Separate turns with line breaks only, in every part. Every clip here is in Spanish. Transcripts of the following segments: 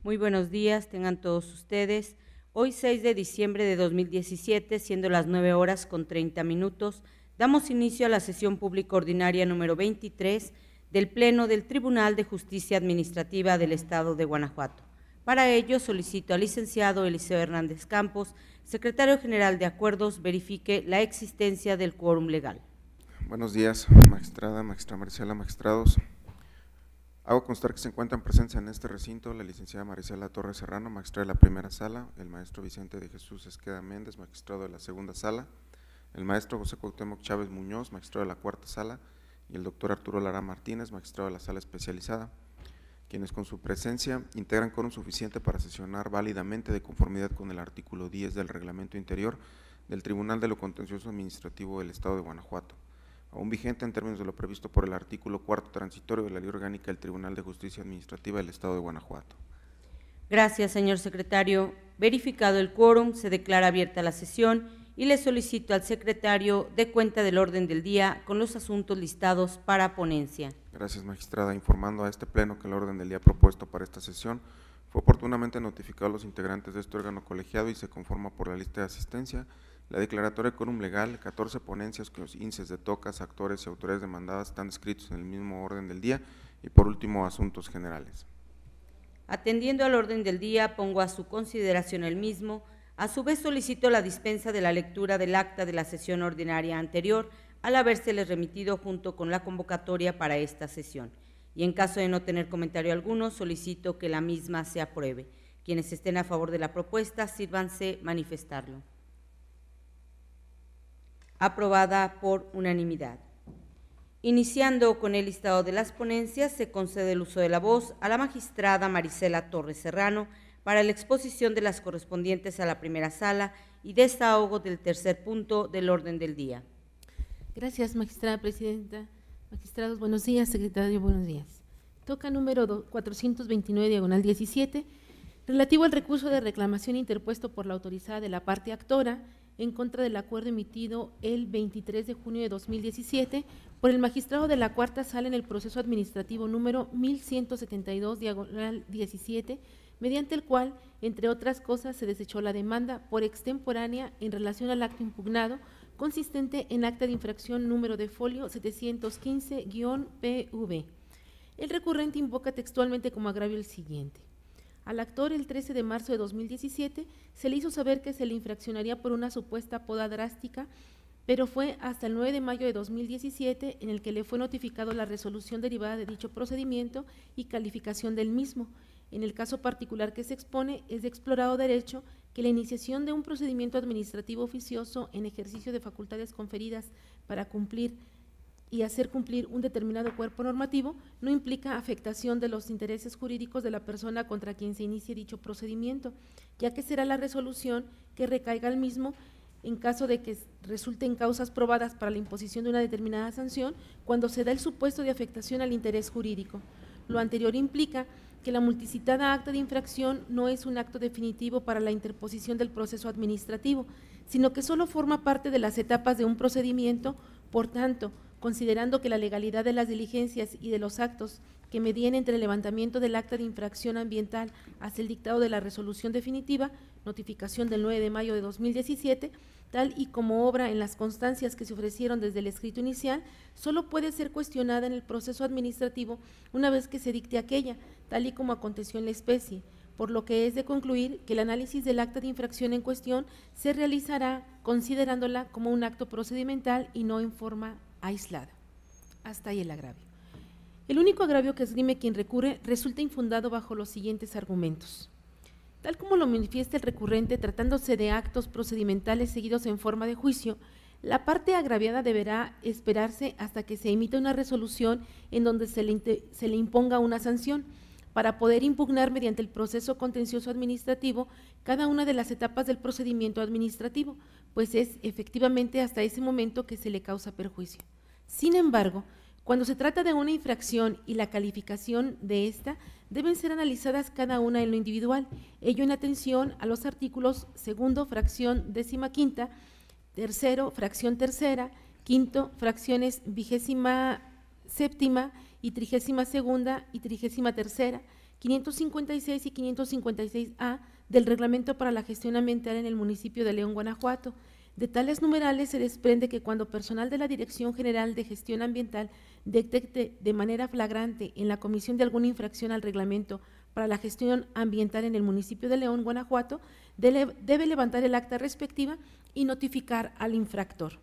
Muy buenos días, tengan todos ustedes. Hoy 6 de diciembre de 2017, siendo las 9:30, damos inicio a la sesión pública ordinaria número 23 del Pleno del Tribunal de Justicia Administrativa del Estado de Guanajuato. Para ello, solicito al licenciado Eliseo Hernández Campos, secretario general de Acuerdos, verifique la existencia del quórum legal.
Buenos días, magistrada, magistrada Marisela, magistrados. Hago constar que se encuentran presentes en este recinto la licenciada Marisela Torres Serrano, magistrada de la primera sala, el maestro Vicente de Jesús Esqueda Méndez, magistrado de la segunda sala, el maestro José Cuauhtémoc Chávez Muñoz, magistrado de la cuarta sala, y el doctor Arturo Lara Martínez, magistrado de la sala especializada, quienes con su presencia integran quórum suficiente para sesionar válidamente de conformidad con el artículo 10 del reglamento interior del Tribunal de lo Contencioso Administrativo del Estado de Guanajuato, aún vigente en términos de lo previsto por el artículo 4º transitorio de la Ley Orgánica del Tribunal de Justicia Administrativa del Estado de Guanajuato.
Gracias, señor secretario. Verificado el quórum, se declara abierta la sesión y le solicito al secretario dé cuenta del orden del día con los asuntos listados para ponencia.
Gracias, magistrada. Informando a este pleno que el orden del día propuesto para esta sesión fue oportunamente notificado a los integrantes de este órgano colegiado y se conforma por la lista de asistencia, la declaratoria de quórum legal, 14 ponencias cuyos índices de tocas, actores y autoridades demandadas están descritos en el mismo orden del día y por último asuntos generales.
Atendiendo al orden del día, pongo a su consideración el mismo. A su vez solicito la dispensa de la lectura del acta de la sesión ordinaria anterior al habérseles remitido junto con la convocatoria para esta sesión. Y en caso de no tener comentario alguno, solicito que la misma se apruebe. Quienes estén a favor de la propuesta, sírvanse manifestarlo. Aprobada por unanimidad. Iniciando con el listado de las ponencias, se concede el uso de la voz a la magistrada Marisela Torres Serrano para la exposición de las correspondientes a la primera sala y desahogo del tercer punto del orden del día.
Gracias, magistrada presidenta. Magistrados, buenos días. Secretario, buenos días. Toca número 429/17, relativo al recurso de reclamación interpuesto por la autorizada de la parte actora en contra del acuerdo emitido el 23 de junio de 2017 por el magistrado de la cuarta sala en el proceso administrativo número 1172/17, mediante el cual, entre otras cosas, se desechó la demanda por extemporánea en relación al acto impugnado, consistente en acta de infracción número de folio 715-PV. El recurrente invoca textualmente como agravio el siguiente. Al actor, el 13 de marzo de 2017, se le hizo saber que se le infraccionaría por una supuesta poda drástica, pero fue hasta el 9 de mayo de 2017 en el que le fue notificado la resolución derivada de dicho procedimiento y calificación del mismo. En el caso particular que se expone, es de explorado derecho que la iniciación de un procedimiento administrativo oficioso en ejercicio de facultades conferidas para cumplir y hacer cumplir un determinado cuerpo normativo no implica afectación de los intereses jurídicos de la persona contra quien se inicie dicho procedimiento, ya que será la resolución que recaiga al mismo en caso de que resulten causas probadas para la imposición de una determinada sanción cuando se da el supuesto de afectación al interés jurídico. Lo anterior implica que la multicitada acta de infracción no es un acto definitivo para la interposición del proceso administrativo, sino que solo forma parte de las etapas de un procedimiento. Por tanto, considerando que la legalidad de las diligencias y de los actos que medien entre el levantamiento del acta de infracción ambiental hasta el dictado de la resolución definitiva, notificación del 9 de mayo de 2017, tal y como obra en las constancias que se ofrecieron desde el escrito inicial, solo puede ser cuestionada en el proceso administrativo una vez que se dicte aquella, tal y como aconteció en la especie, por lo que es de concluir que el análisis del acta de infracción en cuestión se realizará considerándola como un acto procedimental y no en forma aislada. Hasta ahí el agravio. El único agravio que esgrime quien recurre resulta infundado bajo los siguientes argumentos. Tal como lo manifiesta el recurrente, tratándose de actos procedimentales seguidos en forma de juicio, la parte agraviada deberá esperarse hasta que se emita una resolución en donde se le imponga una sanción, para poder impugnar mediante el proceso contencioso administrativo cada una de las etapas del procedimiento administrativo, pues es efectivamente hasta ese momento que se le causa perjuicio. Sin embargo, cuando se trata de una infracción y la calificación de esta, deben ser analizadas cada una en lo individual, ello en atención a los artículos 2º, fracción 15ª, 3º, fracción 3ª, 5º, fracciones 27ª y 32ª y 33ª, 556 y 556A del Reglamento para la Gestión Ambiental en el municipio de León, Guanajuato. De tales numerales se desprende que cuando personal de la Dirección General de Gestión Ambiental detecte de manera flagrante en la comisión de alguna infracción al reglamento para la gestión ambiental en el municipio de León, Guanajuato, debe levantar el acta respectiva y notificar al infractor.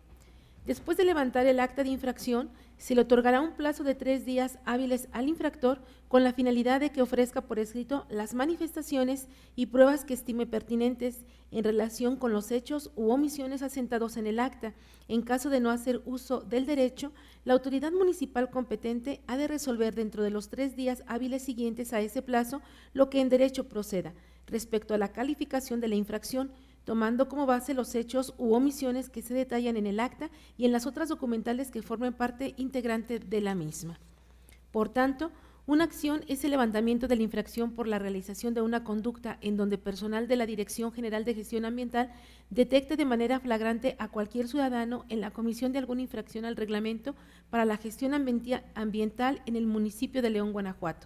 Después de levantar el acta de infracción, se le otorgará un plazo de 3 días hábiles al infractor con la finalidad de que ofrezca por escrito las manifestaciones y pruebas que estime pertinentes en relación con los hechos u omisiones asentados en el acta. En caso de no hacer uso del derecho, la autoridad municipal competente ha de resolver dentro de los 3 días hábiles siguientes a ese plazo lo que en derecho proceda respecto a la calificación de la infracción, tomando como base los hechos u omisiones que se detallan en el acta y en las otras documentales que formen parte integrante de la misma. Por tanto, una acción es el levantamiento de la infracción por la realización de una conducta en donde personal de la Dirección General de Gestión Ambiental detecte de manera flagrante a cualquier ciudadano en la comisión de alguna infracción al reglamento para la gestión ambiental en el municipio de León, Guanajuato.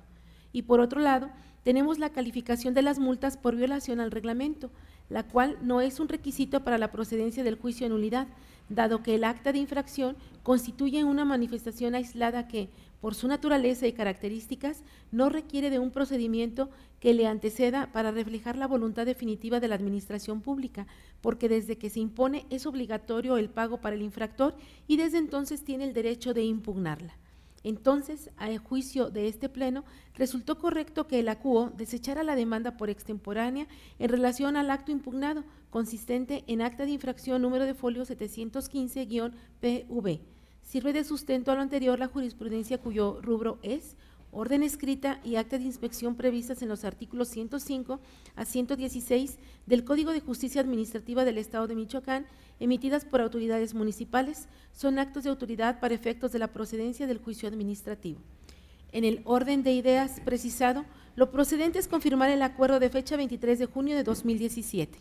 Y por otro lado, tenemos la calificación de las multas por violación al reglamento, la cual no es un requisito para la procedencia del juicio de nulidad, dado que el acta de infracción constituye una manifestación aislada que, por su naturaleza y características, no requiere de un procedimiento que le anteceda para reflejar la voluntad definitiva de la administración pública, porque desde que se impone es obligatorio el pago para el infractor y desde entonces tiene el derecho de impugnarla. Entonces, a juicio de este pleno, resultó correcto que el ACUO desechara la demanda por extemporánea en relación al acto impugnado, consistente en acta de infracción número de folio 715-PV. Sirve de sustento a lo anterior la jurisprudencia cuyo rubro es orden escrita y acta de inspección previstas en los artículos 105 a 116 del Código de Justicia Administrativa del Estado de Michoacán, emitidas por autoridades municipales, son actos de autoridad para efectos de la procedencia del juicio administrativo. En el orden de ideas precisado, lo procedente es confirmar el acuerdo de fecha 23 de junio de 2017.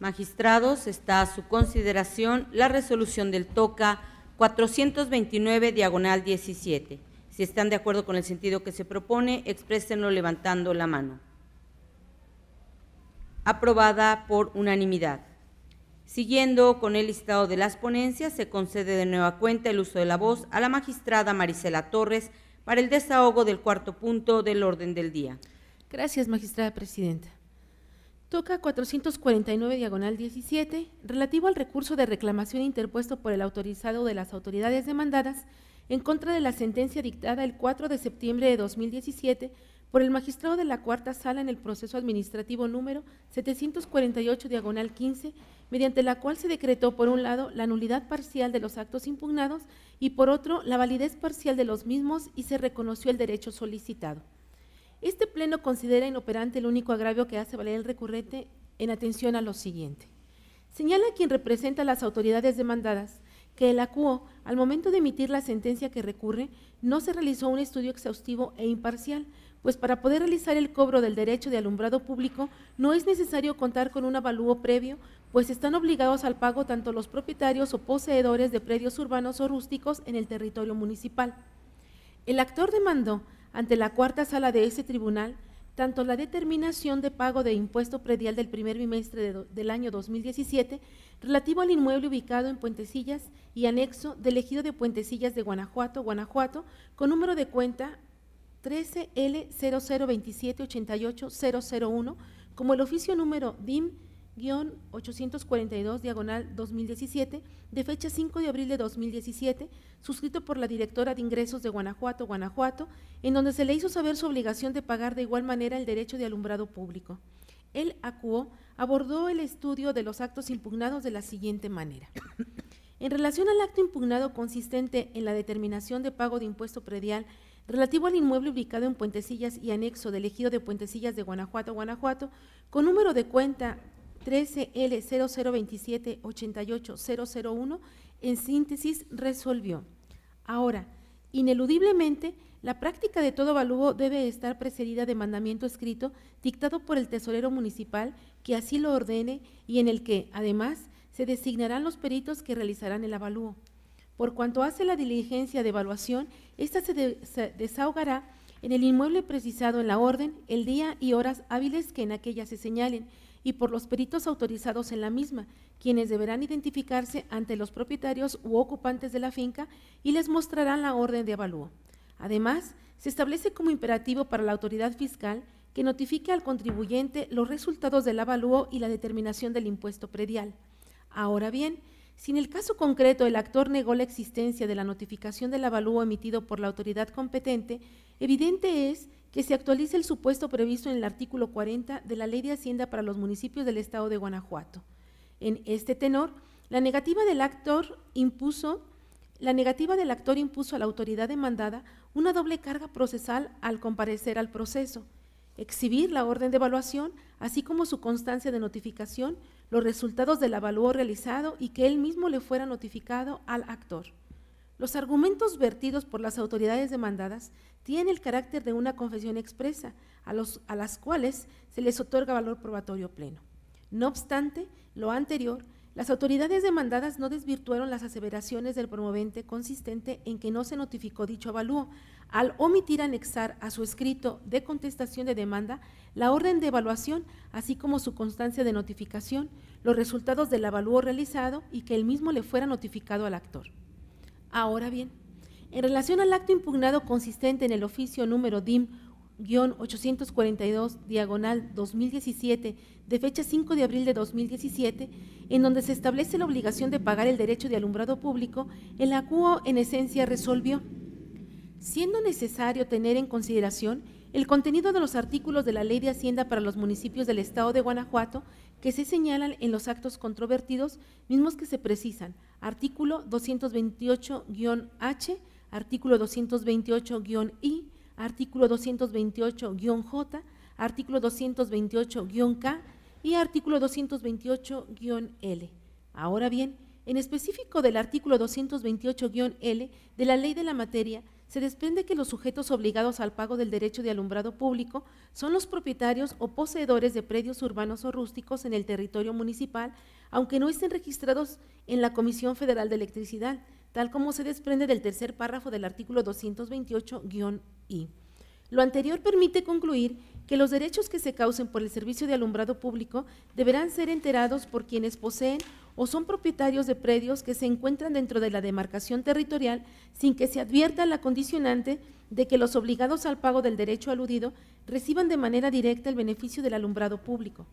Magistrados, está a su consideración la resolución del TOCA 429/17. Si están de acuerdo con el sentido que se propone, exprésenlo levantando la mano. Aprobada por unanimidad. Siguiendo con el listado de las ponencias, se concede de nueva cuenta el uso de la voz a la magistrada Marisela Torres para el desahogo del cuarto punto del orden del día.
Gracias, magistrada presidenta. Toca 449/17, relativo al recurso de reclamación interpuesto por el autorizado de las autoridades demandadas en contra de la sentencia dictada el 4 de septiembre de 2017 por el magistrado de la Cuarta Sala en el proceso administrativo número 748/15, mediante la cual se decretó, por un lado, la nulidad parcial de los actos impugnados y, por otro, la validez parcial de los mismos y se reconoció el derecho solicitado. Este pleno considera inoperante el único agravio que hace valer el recurrente en atención a lo siguiente. Señala quien representa a las autoridades demandadas que el ACUO, al momento de emitir la sentencia que recurre, no se realizó un estudio exhaustivo e imparcial, pues para poder realizar el cobro del derecho de alumbrado público no es necesario contar con un avalúo previo, pues están obligados al pago tanto los propietarios o poseedores de predios urbanos o rústicos en el territorio municipal. El actor demandó ante la Cuarta Sala de ese tribunal tanto la determinación de pago de impuesto predial del primer bimestre del año 2017 relativo al inmueble ubicado en Puentecillas y anexo del ejido de Puentecillas de Guanajuato, con número de cuenta 13L0027880001, como el oficio número DIM-842/2017, de fecha 5 de abril de 2017, suscrito por la directora de Ingresos de Guanajuato, en donde se le hizo saber su obligación de pagar de igual manera el derecho de alumbrado público. El ACUO abordó el estudio de los actos impugnados de la siguiente manera. En relación al acto impugnado consistente en la determinación de pago de impuesto predial relativo al inmueble ubicado en Puentecillas y anexo del ejido de Puentecillas de Guanajuato, con número de cuenta 13L0027880001, en síntesis resolvió. Ahora, ineludiblemente, la práctica de todo avalúo debe estar precedida de mandamiento escrito dictado por el tesorero municipal que así lo ordene y en el que, además, se designarán los peritos que realizarán el avalúo. Por cuanto hace la diligencia de evaluación, ésta se desahogará en el inmueble precisado en la orden, el día y horas hábiles que en aquella se señalen, y por los peritos autorizados en la misma, quienes deberán identificarse ante los propietarios u ocupantes de la finca y les mostrarán la orden de avalúo. Además, se establece como imperativo para la autoridad fiscal que notifique al contribuyente los resultados del avalúo y la determinación del impuesto predial. Ahora bien, si en el caso concreto el actor negó la existencia de la notificación del avalúo emitido por la autoridad competente, evidente es que se actualice el supuesto previsto en el artículo 40 de la Ley de Hacienda para los municipios del Estado de Guanajuato. En este tenor, la negativa del actor impuso a la autoridad demandada una doble carga procesal al comparecer al proceso: exhibir la orden de evaluación, así como su constancia de notificación, los resultados del avalúo realizado y que él mismo le fuera notificado al actor. Los argumentos vertidos por las autoridades demandadas tienen el carácter de una confesión expresa, a las cuales se les otorga valor probatorio pleno. No obstante lo anterior, las autoridades demandadas no desvirtuaron las aseveraciones del promovente consistente en que no se notificó dicho avalúo, al omitir anexar a su escrito de contestación de demanda la orden de evaluación, así como su constancia de notificación, los resultados del avalúo realizado y que él mismo le fuera notificado al actor. Ahora bien, en relación al acto impugnado consistente en el oficio número DIM-842/2017 de fecha 5 de abril de 2017, en donde se establece la obligación de pagar el derecho de alumbrado público, el acuo en esencia resolvió: siendo necesario tener en consideración el contenido de los artículos de la Ley de Hacienda para los municipios del Estado de Guanajuato que se señalan en los actos controvertidos, mismos que se precisan: artículo 228-H, artículo 228-I, artículo 228-J, artículo 228-K y artículo 228-L. Ahora bien, en específico del artículo 228-L de la ley de la materia, se desprende que los sujetos obligados al pago del derecho de alumbrado público son los propietarios o poseedores de predios urbanos o rústicos en el territorio municipal, aunque no estén registrados en la Comisión Federal de Electricidad, tal como se desprende del tercer párrafo del artículo 228-I. Lo anterior permite concluir que los derechos que se causen por el servicio de alumbrado público deberán ser enterados por quienes poseen o son propietarios de predios que se encuentran dentro de la demarcación territorial, sin que se advierta la condicionante de que los obligados al pago del derecho aludido reciban de manera directa el beneficio del alumbrado público.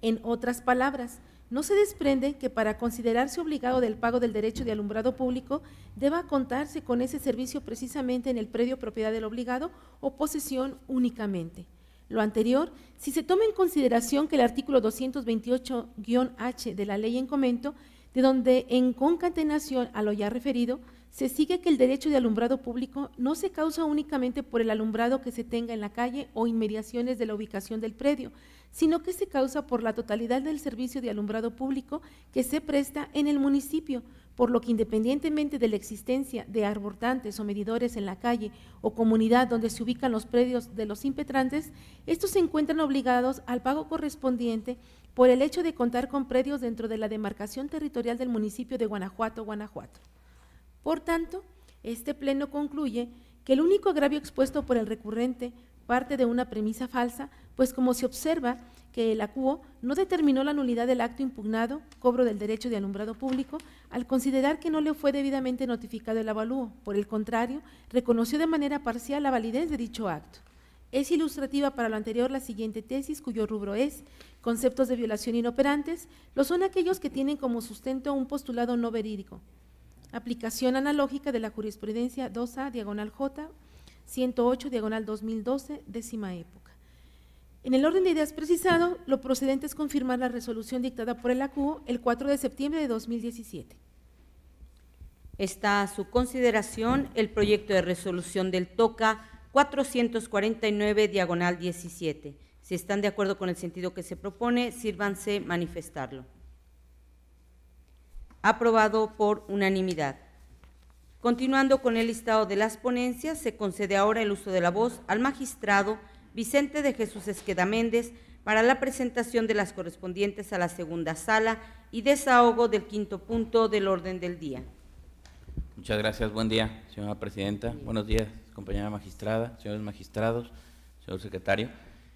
En otras palabras, no se desprende que para considerarse obligado del pago del derecho de alumbrado público deba contarse con ese servicio precisamente en el predio propiedad del obligado o posesión únicamente. Lo anterior, si se toma en consideración que el artículo 228-H de la ley en comento, de donde en concatenación a lo ya referido, se sigue que el derecho de alumbrado público no se causa únicamente por el alumbrado que se tenga en la calle o inmediaciones de la ubicación del predio, sino que se causa por la totalidad del servicio de alumbrado público que se presta en el municipio, por lo que independientemente de la existencia de arbortantes o medidores en la calle o comunidad donde se ubican los predios de los impetrantes, estos se encuentran obligados al pago correspondiente por el hecho de contar con predios dentro de la demarcación territorial del municipio de Guanajuato. Por tanto, este pleno concluye que el único agravio expuesto por el recurrente parte de una premisa falsa, pues como se observa que el acuo no determinó la nulidad del acto impugnado, cobro del derecho de alumbrado público, al considerar que no le fue debidamente notificado el avalúo. Por el contrario, reconoció de manera parcial la validez de dicho acto. Es ilustrativa para lo anterior la siguiente tesis, cuyo rubro es: conceptos de violación inoperantes, lo son aquellos que tienen como sustento un postulado no verídico. Aplicación analógica de la jurisprudencia 2A/J, 108/2012, 10ª época. En el orden de ideas precisado, lo procedente es confirmar la resolución dictada por el acuo el 4 de septiembre de 2017.
Está a su consideración el proyecto de resolución del TOCA 449/17. Si están de acuerdo con el sentido que se propone, sírvanse manifestarlo. Aprobado por unanimidad. Continuando con el listado de las ponencias, se concede ahora el uso de la voz al magistrado Vicente de Jesús Esqueda Méndez para la presentación de las correspondientes a la segunda sala y desahogo del quinto punto del orden del día.
Muchas gracias. Buen día, señora presidenta. Buenos días, compañera magistrada, señores magistrados, señor secretario.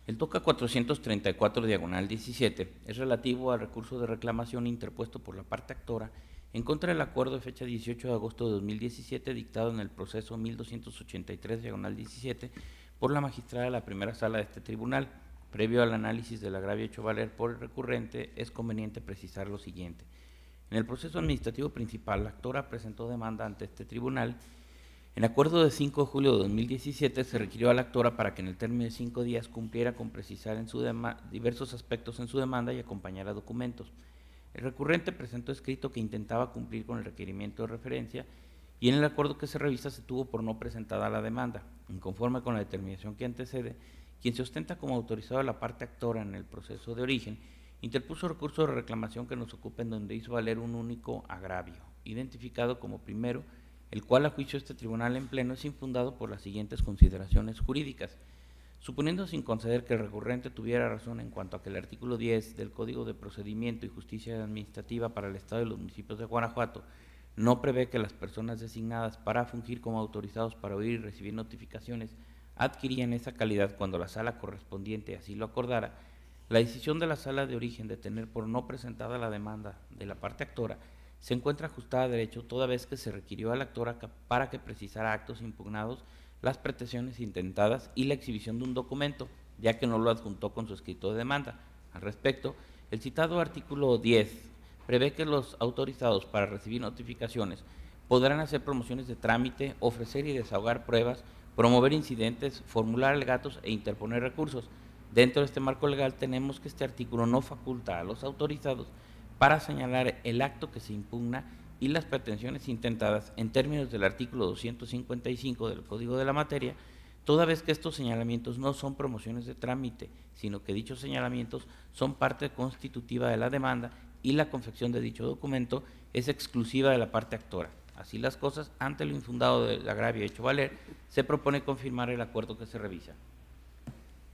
El TOCA 434 diagonal 17 es relativo al recurso de reclamación interpuesto por la parte actora en contra del acuerdo de fecha 18 de agosto de 2017 dictado en el proceso 1283 diagonal 17 por la magistrada de la primera sala de este tribunal. Previo al análisis del agravio hecho valer por el recurrente, es conveniente precisar lo siguiente. En el proceso administrativo principal, la actora presentó demanda ante este tribunal. En acuerdo de 5 de julio de 2017 se requirió a la actora para que en el término de 5 días cumpliera con precisar en su diversos aspectos en su demanda y acompañara documentos. El recurrente presentó escrito que intentaba cumplir con el requerimiento de referencia y en el acuerdo que se revisa se tuvo por no presentada la demanda. Inconforme con la determinación que antecede, quien se ostenta como autorizado de la parte actora en el proceso de origen, interpuso recurso de reclamación que nos ocupa en donde hizo valer un único agravio, identificado como primero, el cual a juicio de este tribunal en pleno es infundado por las siguientes consideraciones jurídicas. Suponiendo sin conceder que el recurrente tuviera razón en cuanto a que el artículo 10 del Código de Procedimiento y Justicia Administrativa para el Estado y los municipios de Guanajuato no prevé que las personas designadas para fungir como autorizados para oír y recibir notificaciones adquirían esa calidad cuando la sala correspondiente así lo acordara, la decisión de la sala de origen de tener por no presentada la demanda de la parte actora se encuentra ajustada a derecho toda vez que se requirió a la actora para que precisara actos impugnados, las pretensiones intentadas y la exhibición de un documento, ya que no lo adjuntó con su escrito de demanda. Al respecto, el citado artículo 10 prevé que los autorizados para recibir notificaciones podrán hacer promociones de trámite, ofrecer y desahogar pruebas, promover incidentes, formular alegatos e interponer recursos. Dentro de este marco legal tenemos que este artículo no faculta a los autorizados para señalar el acto que se impugna y las pretensiones intentadas en términos del artículo 255 del Código de la Materia, toda vez que estos señalamientos no son promociones de trámite, sino que dichos señalamientos son parte constitutiva de la demanda y la confección de dicho documento es exclusiva de la parte actora. Así las cosas, ante lo infundado del agravio hecho valer, se propone confirmar el acuerdo que se revisa.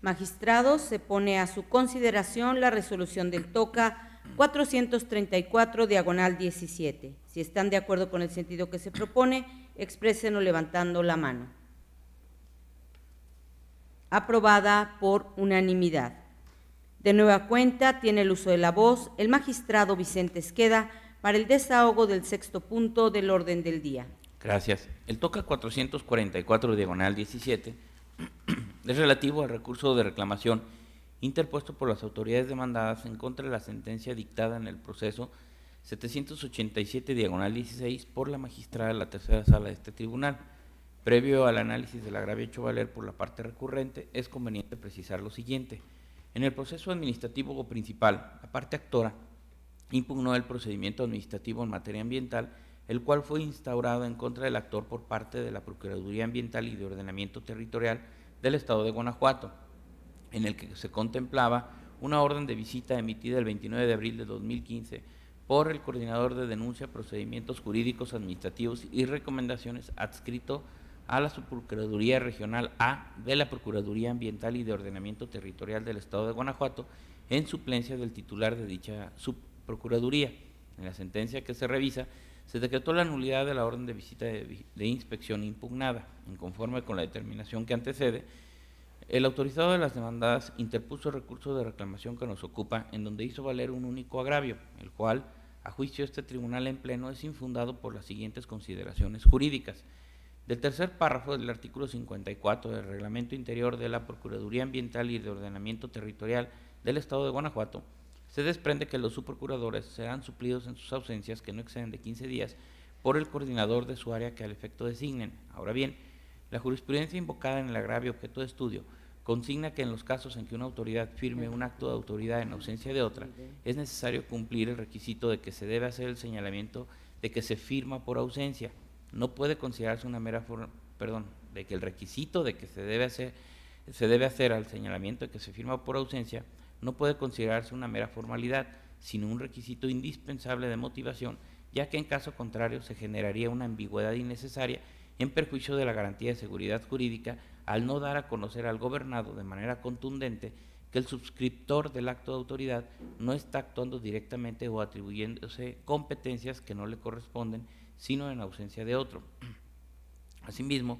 Magistrados, se pone a su consideración la resolución del TOCA 434 diagonal 17. Si están de acuerdo con el sentido que se propone, exprésenlo levantando la mano. Aprobada por unanimidad. De nueva cuenta, tiene el uso de la voz el magistrado Vicente Esqueda para el desahogo del sexto punto del orden del día.
Gracias. El TOCA 444 diagonal 17 es relativo al recurso de reclamación interpuesto por las autoridades demandadas en contra de la sentencia dictada en el proceso 787 diagonal 16 por la magistrada de la tercera sala de este tribunal. Previo al análisis del agravio hecho valer por la parte recurrente, es conveniente precisar lo siguiente. En el proceso administrativo principal, la parte actora impugnó el procedimiento administrativo en materia ambiental, el cual fue instaurado en contra del actor por parte de la Procuraduría Ambiental y de Ordenamiento Territorial del Estado de Guanajuato, en el que se contemplaba una orden de visita emitida el 29 de abril de 2015 por el Coordinador de Denuncia, Procedimientos Jurídicos Administrativos y Recomendaciones adscrito a la Subprocuraduría Regional A de la Procuraduría Ambiental y de Ordenamiento Territorial del Estado de Guanajuato, en suplencia del titular de dicha subprocuraduría. En la sentencia que se revisa, se decretó la nulidad de la orden de visita de inspección impugnada. Inconforme con la determinación que antecede, el autorizado de las demandadas interpuso el recurso de reclamación que nos ocupa, en donde hizo valer un único agravio, el cual, a juicio de este tribunal en pleno, es infundado por las siguientes consideraciones jurídicas. Del tercer párrafo del artículo 54 del Reglamento Interior de la Procuraduría Ambiental y de Ordenamiento Territorial del Estado de Guanajuato, se desprende que los subprocuradores serán suplidos en sus ausencias, que no exceden de 15 días, por el coordinador de su área que al efecto designen. Ahora bien, la jurisprudencia invocada en el agravio objeto de estudio consigna que en los casos en que una autoridad firme un acto de autoridad en ausencia de otra, es necesario cumplir el requisito de que se debe hacer el señalamiento de que se firma por ausencia. No puede considerarse una mera de que el requisito de que se debe hacer al señalamiento de que se firma por ausencia no puede considerarse una mera formalidad, sino un requisito indispensable de motivación, ya que en caso contrario se generaría una ambigüedad innecesaria en perjuicio de la garantía de seguridad jurídica al no dar a conocer al gobernado de manera contundente que el suscriptor del acto de autoridad no está actuando directamente o atribuyéndose competencias que no le corresponden, sino en ausencia de otro. Asimismo,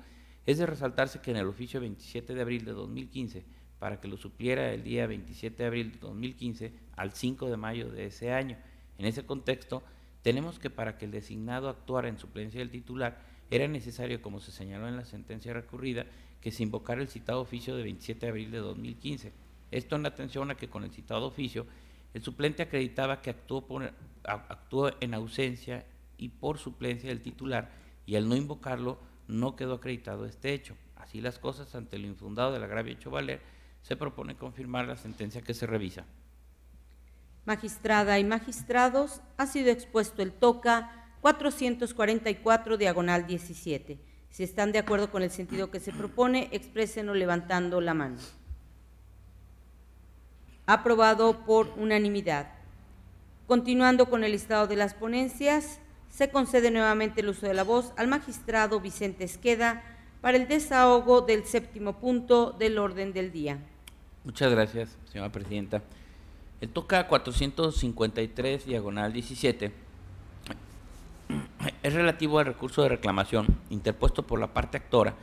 Es de resaltarse que en el oficio 27 de abril de 2015, para que lo supliera el día 27 de abril de 2015 al 5 de mayo de ese año. En ese contexto, tenemos que para que el designado actuara en suplencia del titular, era necesario, como se señaló en la sentencia recurrida, que se invocara el citado oficio de 27 de abril de 2015. Esto en atención a que con el citado oficio, el suplente acreditaba que actuó en ausencia y por suplencia del titular, y al no invocarlo, no quedó acreditado este hecho. Así las cosas, ante lo infundado del agravio hecho valer, se propone confirmar la sentencia que se revisa.
Magistrada y magistrados, ha sido expuesto el TOCA 444, diagonal 17. Si están de acuerdo con el sentido que se propone, exprésenlo levantando la mano. Aprobado por unanimidad. Continuando con el listado de las ponencias, se concede nuevamente el uso de la voz al magistrado Vicente Esqueda para el desahogo del séptimo punto del orden del día.
Muchas gracias, señora presidenta. El TOCA 453, diagonal 17, es relativo al recurso de reclamación interpuesto por la parte actora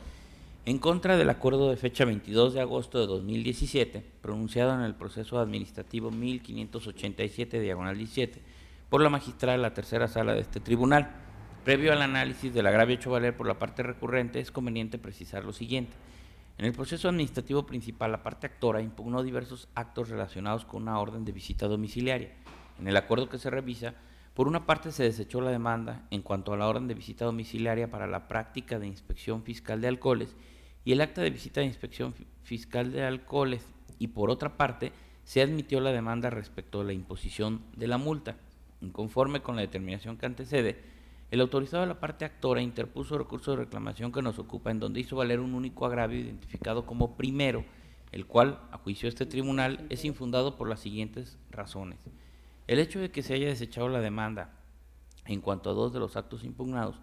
en contra del acuerdo de fecha 22 de agosto de 2017, pronunciado en el proceso administrativo 1587, diagonal 17, por la magistrada de la tercera sala de este tribunal. Previo al análisis del agravio hecho valer por la parte recurrente, es conveniente precisar lo siguiente. En el proceso administrativo principal, la parte actora impugnó diversos actos relacionados con una orden de visita domiciliaria. En el acuerdo que se revisa, por una parte se desechó la demanda en cuanto a la orden de visita domiciliaria para la práctica de inspección fiscal de alcoholes y el acta de visita de inspección fiscal de alcoholes, y por otra parte se admitió la demanda respecto a la imposición de la multa. Inconforme con la determinación que antecede, el autorizado de la parte actora interpuso recurso de reclamación que nos ocupa, en donde hizo valer un único agravio identificado como primero, el cual, a juicio de este tribunal, es infundado por las siguientes razones. El hecho de que se haya desechado la demanda en cuanto a dos de los actos impugnados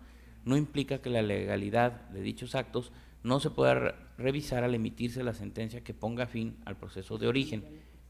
no implica que la legalidad de dichos actos no se pueda revisar al emitirse la sentencia que ponga fin al proceso de origen.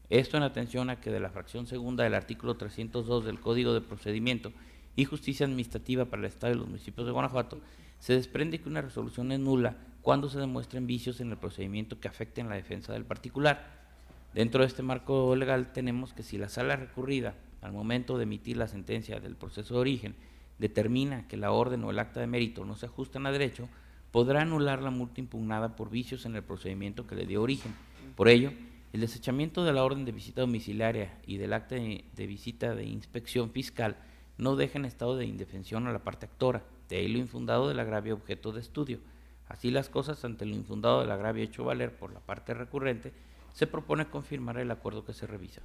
Esto en atención a que de la fracción segunda del artículo 302 del Código de Procedimiento y Justicia Administrativa para el Estado y los municipios de Guanajuato, se desprende que una resolución es nula cuando se demuestren vicios en el procedimiento que afecten la defensa del particular. Dentro de este marco legal tenemos que si la sala recurrida, al momento de emitir la sentencia del proceso de origen, determina que la orden o el acta de mérito no se ajustan a derecho, podrá anular la multa impugnada por vicios en el procedimiento que le dio origen. Por ello, el desechamiento de la orden de visita domiciliaria y del acta de visita de inspección fiscal no deja en estado de indefensión a la parte actora, de ahí lo infundado del agravio objeto de estudio. Así las cosas, ante lo infundado del agravio hecho valer por la parte recurrente, se propone confirmar el acuerdo que se revisa.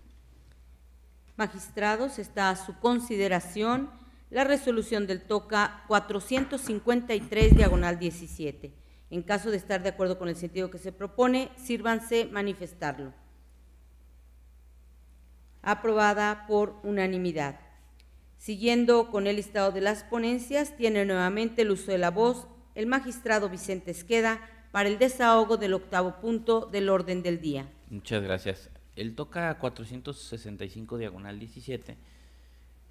Magistrados, está a su consideración la resolución del TOCA 453, diagonal 17. En caso de estar de acuerdo con el sentido que se propone, sírvanse manifestarlo. Aprobada por unanimidad. Siguiendo con el listado de las ponencias, tiene nuevamente el uso de la voz el magistrado Vicente Esqueda para el desahogo del octavo punto del orden del día.
Muchas gracias. El TOCA 465, diagonal 17,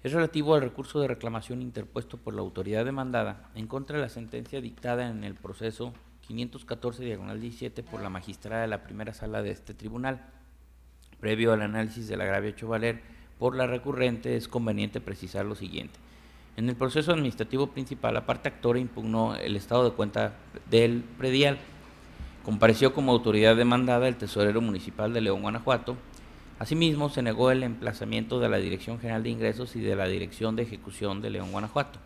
es relativo al recurso de reclamación interpuesto por la autoridad demandada en contra de la sentencia dictada en el proceso 514, diagonal 17, por la magistrada de la primera sala de este tribunal. Previo al análisis del agravio hecho valer por la recurrente, es conveniente precisar lo siguiente. En el proceso administrativo principal, la parte actora impugnó el estado de cuenta del predial. Compareció como autoridad demandada el tesorero municipal de León, Guanajuato. Asimismo, se negó el emplazamiento de la Dirección General de Ingresos y de la Dirección de Ejecución de León, Guanajuato.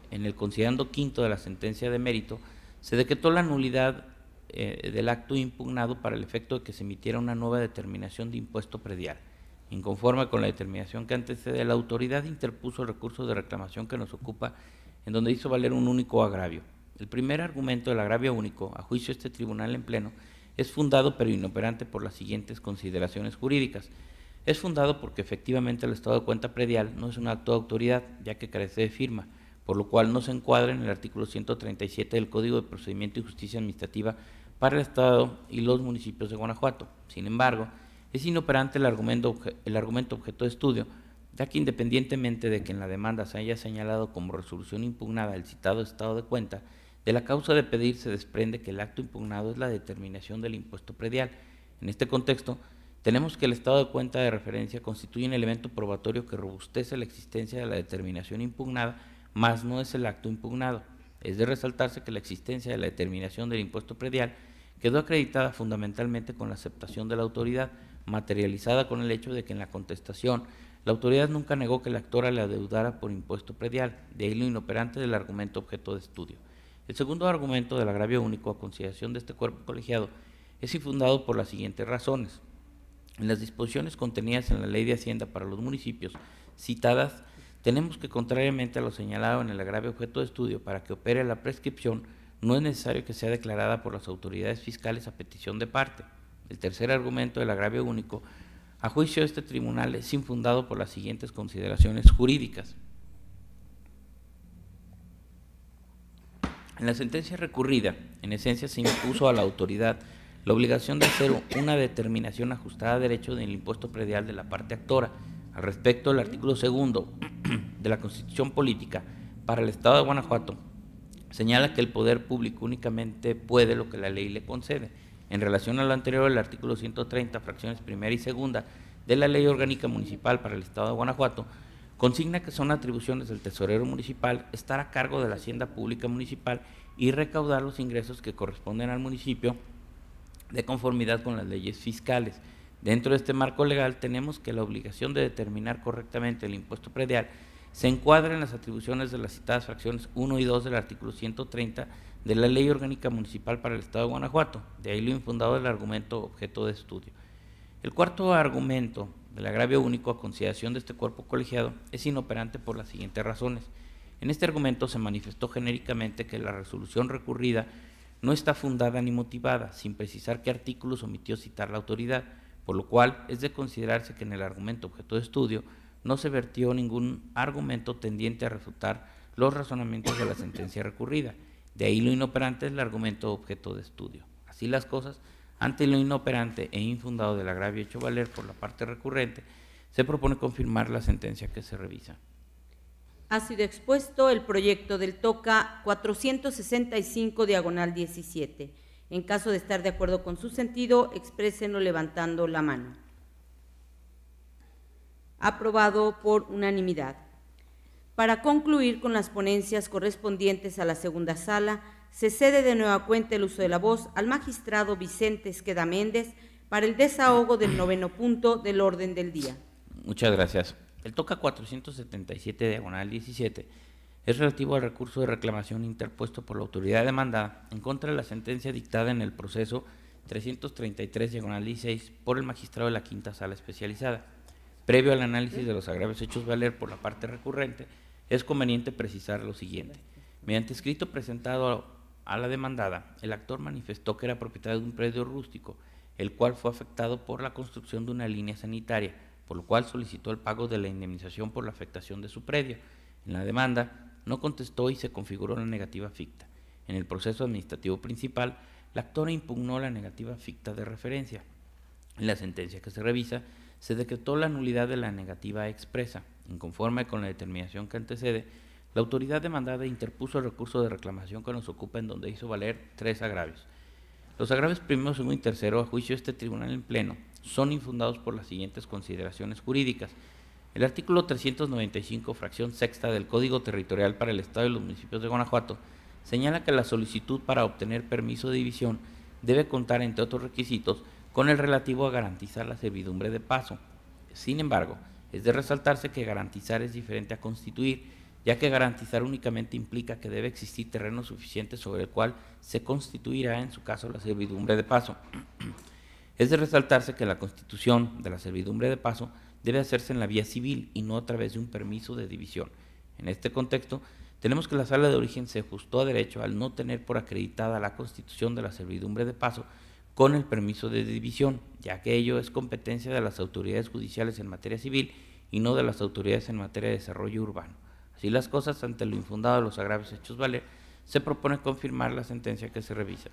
En el considerando quinto de la sentencia de mérito, se decretó la nulidad del acto impugnado para el efecto de que se emitiera una nueva determinación de impuesto predial. Inconforme con la determinación que antecede, la autoridad interpuso el recurso de reclamación que nos ocupa, en donde hizo valer un único agravio. El primer argumento del agravio único, a juicio de este tribunal en pleno, es fundado pero inoperante por las siguientes consideraciones jurídicas. Es fundado porque efectivamente el estado de cuenta predial no es un acto de autoridad, ya que carece de firma, por lo cual no se encuadra en el artículo 137 del Código de Procedimiento y Justicia Administrativa para el Estado y los municipios de Guanajuato. Sin embargo, es inoperante el argumento objeto de estudio, ya que independientemente de que en la demanda se haya señalado como resolución impugnada el citado estado de cuenta, De la causa de pedir se desprende que el acto impugnado es la determinación del impuesto predial. En este contexto, tenemos que el estado de cuenta de referencia constituye un elemento probatorio que robustece la existencia de la determinación impugnada, mas no es el acto impugnado. Es de resaltarse que la existencia de la determinación del impuesto predial quedó acreditada fundamentalmente con la aceptación de la autoridad, materializada con el hecho de que en la contestación la autoridad nunca negó que la actora le adeudara por impuesto predial, de ahí lo inoperante del argumento objeto de estudio. El segundo argumento del agravio único a consideración de este cuerpo colegiado es infundado por las siguientes razones. En las disposiciones contenidas en la Ley de Hacienda para los municipios citadas, tenemos que, contrariamente a lo señalado en el agravio objeto de estudio, para que opere la prescripción, no es necesario que sea declarada por las autoridades fiscales a petición de parte. El tercer argumento del agravio único, a juicio de este tribunal, es infundado por las siguientes consideraciones jurídicas. En la sentencia recurrida, en esencia se impuso a la autoridad la obligación de hacer una determinación ajustada a derecho del impuesto predial de la parte actora. Al respecto, el artículo 2 de la Constitución Política para el Estado de Guanajuato señala que el poder público únicamente puede lo que la ley le concede. En relación a lo anterior, el artículo 130, fracciones primera y segunda de la Ley Orgánica Municipal para el Estado de Guanajuato, consigna que son atribuciones del tesorero municipal estar a cargo de la hacienda pública municipal y recaudar los ingresos que corresponden al municipio de conformidad con las leyes fiscales. Dentro de este marco legal tenemos que la obligación de determinar correctamente el impuesto predial se encuadra en las atribuciones de las citadas fracciones 1 y 2 del artículo 130 de la Ley Orgánica Municipal para el Estado de Guanajuato, de ahí lo infundado del argumento objeto de estudio. El cuarto argumento del agravio único a consideración de este cuerpo colegiado es inoperante por las siguientes razones. En este argumento se manifestó genéricamente que la resolución recurrida no está fundada ni motivada, sin precisar qué artículos omitió citar la autoridad, por lo cual es de considerarse que en el argumento objeto de estudio no se vertió ningún argumento tendiente a refutar los razonamientos de la sentencia recurrida. De ahí lo inoperante es el argumento objeto de estudio. Así las cosas, ante lo inoperante e infundado del agravio hecho valer por la parte recurrente, se propone confirmar la sentencia que se revisa.
Ha sido expuesto el proyecto del TOCA 465/17. En caso de estar de acuerdo con su sentido, exprésenlo levantando la mano. Aprobado por unanimidad. Para concluir con las ponencias correspondientes a la segunda sala, se cede de nueva cuenta el uso de la voz al magistrado Vicente Esqueda Méndez para el desahogo del 9º punto del orden del día.
Muchas gracias. El TOCA 477/17 es relativo al recurso de reclamación interpuesto por la autoridad demandada en contra de la sentencia dictada en el proceso 333/16 por el magistrado de la Quinta Sala Especializada. Previo al análisis de los agravios hechos valer por la parte recurrente, es conveniente precisar lo siguiente. Mediante escrito presentado a la demandada, el actor manifestó que era propietario de un predio rústico, el cual fue afectado por la construcción de una línea sanitaria, por lo cual solicitó el pago de la indemnización por la afectación de su predio. En la demanda no contestó y se configuró la negativa ficta. En el proceso administrativo principal, la actora impugnó la negativa ficta de referencia. En la sentencia que se revisa, se decretó la nulidad de la negativa expresa. Inconforme con la determinación que antecede, la autoridad demandada interpuso el recurso de reclamación que nos ocupa, en donde hizo valer 3 agravios. Los agravios primero, segundo y tercero, a juicio de este tribunal en pleno, son infundados por las siguientes consideraciones jurídicas. El artículo 395, fracción sexta del Código Territorial para el Estado y los municipios de Guanajuato, señala que la solicitud para obtener permiso de división debe contar, entre otros requisitos, con el relativo a garantizar la servidumbre de paso. Sin embargo, es de resaltarse que garantizar es diferente a constituir, ya que garantizar únicamente implica que debe existir terreno suficiente sobre el cual se constituirá, en su caso, la servidumbre de paso. Es de resaltarse que la constitución de la servidumbre de paso debe hacerse en la vía civil y no a través de un permiso de división. En este contexto, tenemos que la sala de origen se ajustó a derecho al no tener por acreditada la constitución de la servidumbre de paso con el permiso de división, ya que ello es competencia de las autoridades judiciales en materia civil y no de las autoridades en materia de desarrollo urbano. Así las cosas, ante lo infundado de los agravios hechos valer, se propone confirmar la sentencia que se revisa.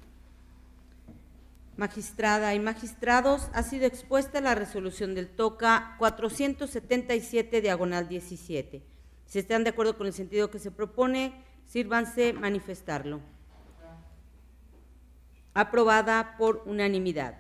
Magistrada y magistrados, ha sido expuesta la resolución del TOCA 477/17. Si están de acuerdo con el sentido que se propone, sírvanse manifestarlo. Aprobada por unanimidad.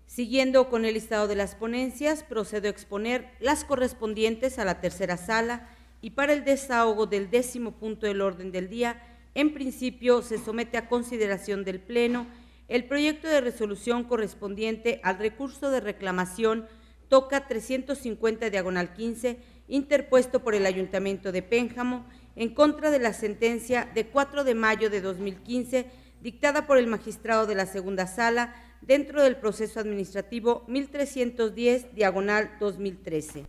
Siguiendo con el listado de las ponencias, procedo a exponer las correspondientes a la tercera sala y para el desahogo del 10º punto del orden del día, en principio se somete a consideración del Pleno el proyecto de resolución correspondiente al recurso de reclamación TOCA 350/15, interpuesto por el Ayuntamiento de Pénjamo en contra de la sentencia de 4 de mayo de 2015, dictada por el magistrado de la segunda sala dentro del proceso administrativo 1310/2013.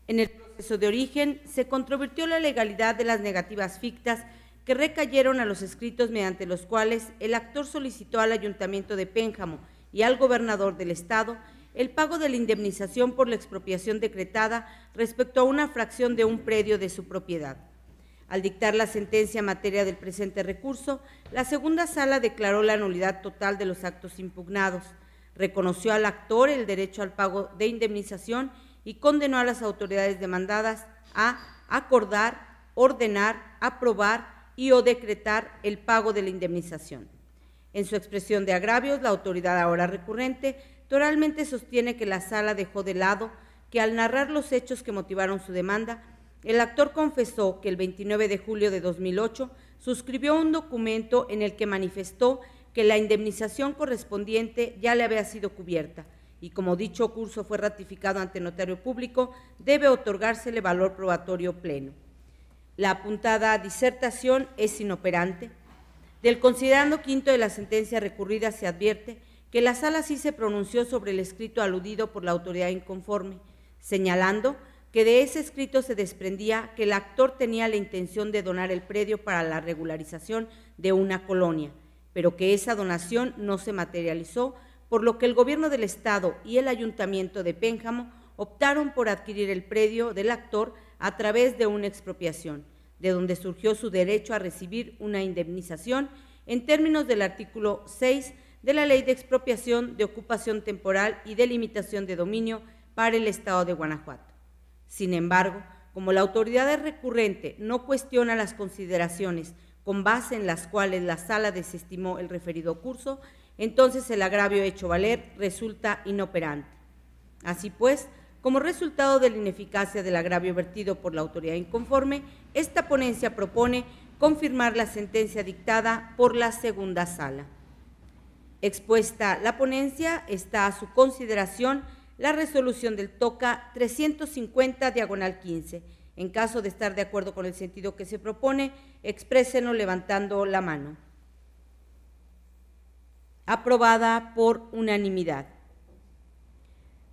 En el proceso de origen se controvirtió la legalidad de las negativas fictas que recayeron a los escritos mediante los cuales el actor solicitó al Ayuntamiento de Pénjamo y al gobernador del Estado el pago de la indemnización por la expropiación decretada respecto a una fracción de un predio de su propiedad. Al dictar la sentencia en materia del presente recurso, la segunda sala declaró la nulidad total de los actos impugnados, reconoció al actor el derecho al pago de indemnización y condenó a las autoridades demandadas a acordar, ordenar, aprobar y o decretar el pago de la indemnización. En su expresión de agravios, la autoridad ahora recurrente oralmente sostiene que la sala dejó de lado que al narrar los hechos que motivaron su demanda, el actor confesó que el 29 de julio de 2008 suscribió un documento en el que manifestó que la indemnización correspondiente ya le había sido cubierta y como dicho curso fue ratificado ante notario público, debe otorgársele valor probatorio pleno. La apuntada disertación es inoperante. Del considerando quinto de la sentencia recurrida se advierte que la sala sí se pronunció sobre el escrito aludido por la autoridad inconforme, señalando que de ese escrito se desprendía que el actor tenía la intención de donar el predio para la regularización de una colonia, pero que esa donación no se materializó, por lo que el Gobierno del Estado y el Ayuntamiento de Pénjamo optaron por adquirir el predio del actor a través de una expropiación, de donde surgió su derecho a recibir una indemnización en términos del artículo 6 de la Ley de Expropiación de Ocupación Temporal y de Limitación de Dominio para el Estado de Guanajuato. Sin embargo, como la autoridad recurrente no cuestiona las consideraciones con base en las cuales la sala desestimó el referido curso, entonces el agravio hecho valer resulta inoperante. Así pues, como resultado de la ineficacia del agravio vertido por la autoridad inconforme, esta ponencia propone confirmar la sentencia dictada por la segunda sala. Expuesta la ponencia, está a su consideración la resolución del TOCA 350/15. En caso de estar de acuerdo con el sentido que se propone, exprésenlo levantando la mano. Aprobada por unanimidad.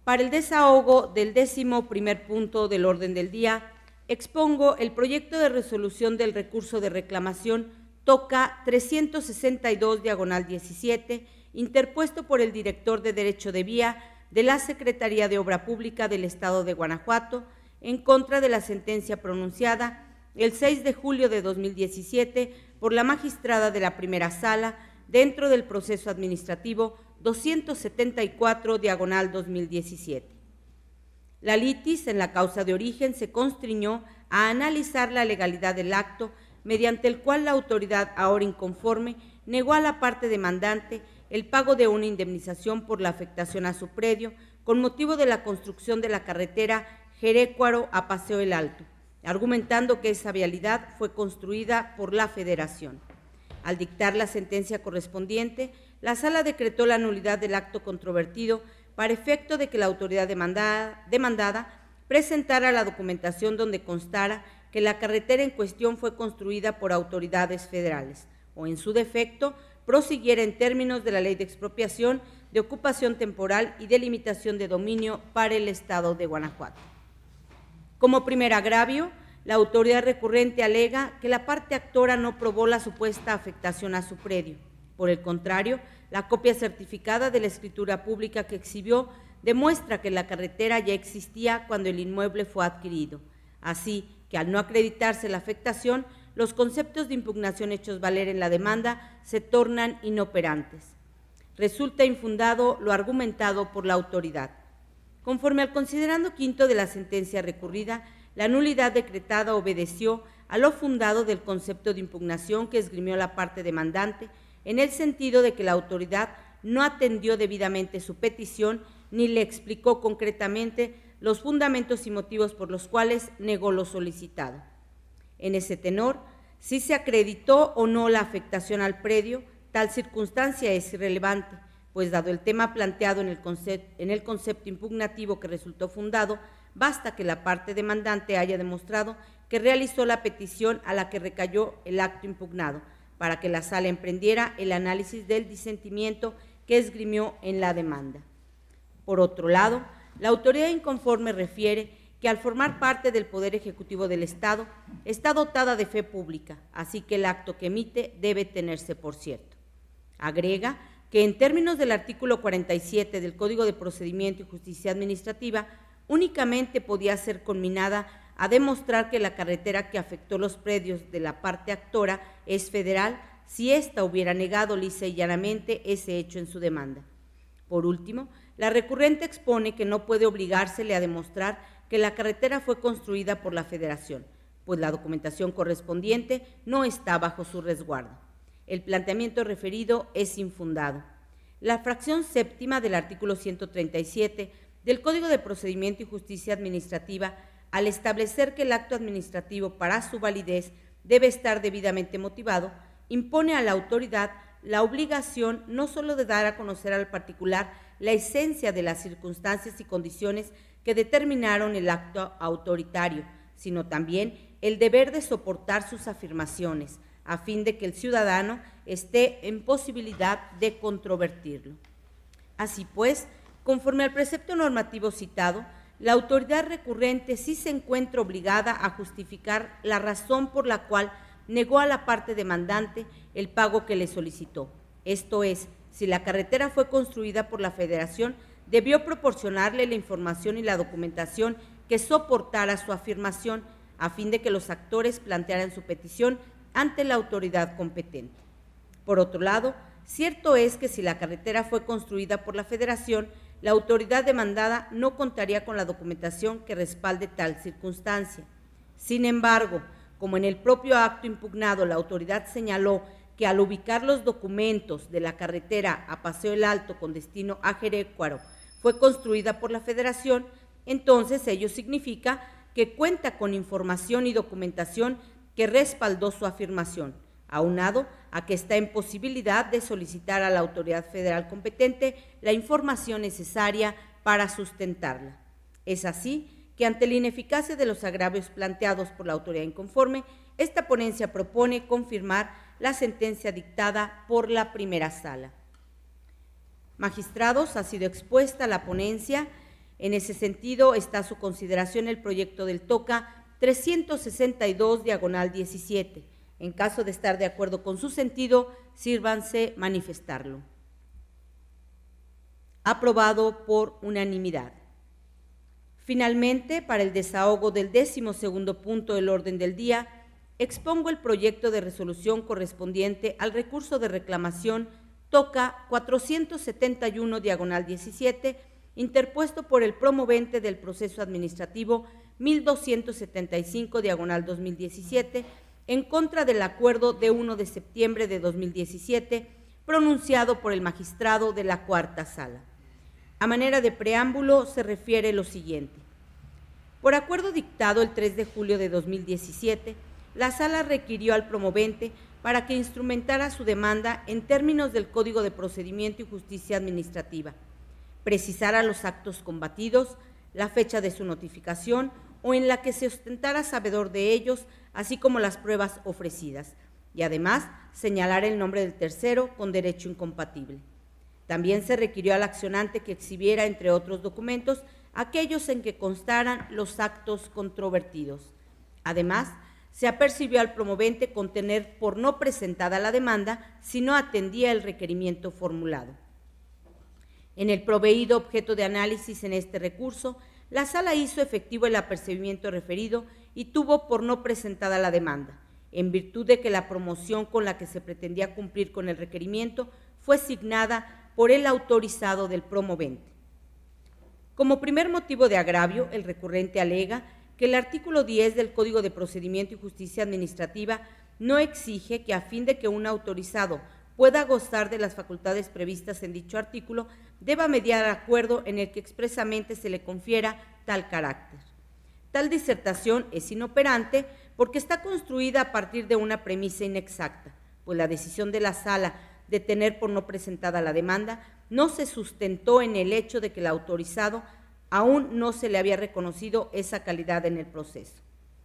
Para el desahogo del 11º punto del orden del día, expongo el proyecto de resolución del recurso de reclamación TOCA 362/17, interpuesto por el director de Derecho de Vía de la Secretaría de Obra Pública del Estado de Guanajuato, en contra de la sentencia pronunciada el 6 de julio de 2017 por la magistrada de la primera sala dentro del proceso administrativo 274/2017. La litis en la causa de origen se constriñó a analizar la legalidad del acto mediante el cual la autoridad ahora inconforme negó a la parte demandante el pago de una indemnización por la afectación a su predio con motivo de la construcción de la carretera Jerécuaro a Paseo el Alto, argumentando que esa vialidad fue construida por la Federación. Al dictar la sentencia correspondiente, la sala decretó la nulidad del acto controvertido para efecto de que la autoridad demandada presentara la documentación donde constara que la carretera en cuestión fue construida por autoridades federales, o en su defecto, prosiguiera en términos de la Ley de Expropiación de Ocupación Temporal y de Limitación de Dominio para el Estado de Guanajuato. Como primer agravio, la autoridad recurrente alega que la parte actora no probó la supuesta afectación a su predio. Por el contrario, la copia certificada de la escritura pública que exhibió demuestra que la carretera ya existía cuando el inmueble fue adquirido. Así que al no acreditarse la afectación, los conceptos de impugnación hechos valer en la demanda se tornan inoperantes. Resulta infundado lo argumentado por la autoridad. Conforme al considerando quinto de la sentencia recurrida, la nulidad decretada obedeció a lo fundado del concepto de impugnación que esgrimió la parte demandante, en el sentido de que la autoridad no atendió debidamente su petición ni le explicó concretamente los fundamentos y motivos por los cuales negó lo solicitado. En ese tenor, si se acreditó o no la afectación al predio, tal circunstancia es irrelevante, pues dado el tema planteado en el concepto impugnativo que resultó fundado, basta que la parte demandante haya demostrado que realizó la petición a la que recayó el acto impugnado, para que la Sala emprendiera el análisis del disentimiento que esgrimió en la demanda. Por otro lado, la autoridad inconforme refiere que al formar parte del Poder Ejecutivo del Estado, está dotada de fe pública, así que el acto que emite debe tenerse por cierto. Agrega que en términos del artículo 47 del Código de Procedimiento y Justicia Administrativa, únicamente podía ser conminada a demostrar que la carretera que afectó los predios de la parte actora es federal si ésta hubiera negado lisa y llanamente ese hecho en su demanda. Por último, la recurrente expone que no puede obligársele a demostrar que la carretera fue construida por la Federación, pues la documentación correspondiente no está bajo su resguardo. El planteamiento referido es infundado. La fracción séptima del artículo 137 del Código de Procedimiento y Justicia Administrativa, al establecer que el acto administrativo para su validez debe estar debidamente motivado, impone a la autoridad la obligación no solo de dar a conocer al particular la esencia de las circunstancias y condiciones que determinaron el acto autoritario, sino también el deber de soportar sus afirmaciones, a fin de que el ciudadano esté en posibilidad de controvertirlo. Así pues, conforme al precepto normativo citado, la autoridad recurrente sí se encuentra obligada a justificar la razón por la cual negó a la parte demandante el pago que le solicitó. Esto es, si la carretera fue construida por la Federación, debió proporcionarle la información y la documentación que soportara su afirmación, a fin de que los actores plantearan su petición ante la autoridad competente. Por otro lado, cierto es que si la carretera fue construida por la Federación, la autoridad demandada no contaría con la documentación que respalde tal circunstancia. Sin embargo, como en el propio acto impugnado la autoridad señaló que al ubicar los documentos de la carretera a Paseo el Alto con destino a Jerecuaro fue construida por la Federación, entonces ello significa que cuenta con información y documentación que respaldó su afirmación, aunado a que está en posibilidad de solicitar a la autoridad federal competente la información necesaria para sustentarla. Es así que ante la ineficacia de los agravios planteados por la autoridad inconforme, esta ponencia propone confirmar la sentencia dictada por la primera sala. Magistrados, ha sido expuesta la ponencia. En ese sentido está a su consideración el proyecto del TOCA 362/17. En caso de estar de acuerdo con su sentido, sírvanse manifestarlo. Aprobado por unanimidad. Finalmente, para el desahogo del 12º punto del orden del día, expongo el proyecto de resolución correspondiente al recurso de reclamación TOCA 471/17, interpuesto por el promovente del proceso administrativo 1275/2017, en contra del acuerdo de 1 de septiembre de 2017, pronunciado por el magistrado de la Cuarta Sala. A manera de preámbulo se refiere lo siguiente. Por acuerdo dictado el 3 de julio de 2017, la Sala requirió al promovente para que instrumentara su demanda en términos del Código de Procedimiento y Justicia Administrativa, precisara los actos combatidos, la fecha de su notificación o en la que se ostentara sabedor de ellos, así como las pruebas ofrecidas, y además señalar el nombre del tercero con derecho incompatible. También se requirió al accionante que exhibiera, entre otros documentos, aquellos en que constaran los actos controvertidos. Además, se apercibió al promovente con tener por no presentada la demanda si no atendía el requerimiento formulado. En el proveído objeto de análisis en este recurso, la Sala hizo efectivo el apercibimiento referido y tuvo por no presentada la demanda, en virtud de que la promoción con la que se pretendía cumplir con el requerimiento fue signada por el autorizado del promovente. Como primer motivo de agravio, el recurrente alega que el artículo 10 del Código de Procedimiento y Justicia Administrativa no exige que a fin de que un autorizado pueda gozar de las facultades previstas en dicho artículo, deba mediar acuerdo en el que expresamente se le confiera tal carácter. Tal disertación es inoperante porque está construida a partir de una premisa inexacta, pues la decisión de la Sala de tener por no presentada la demanda no se sustentó en el hecho de que el autorizado aún no se le había reconocido esa calidad en el proceso.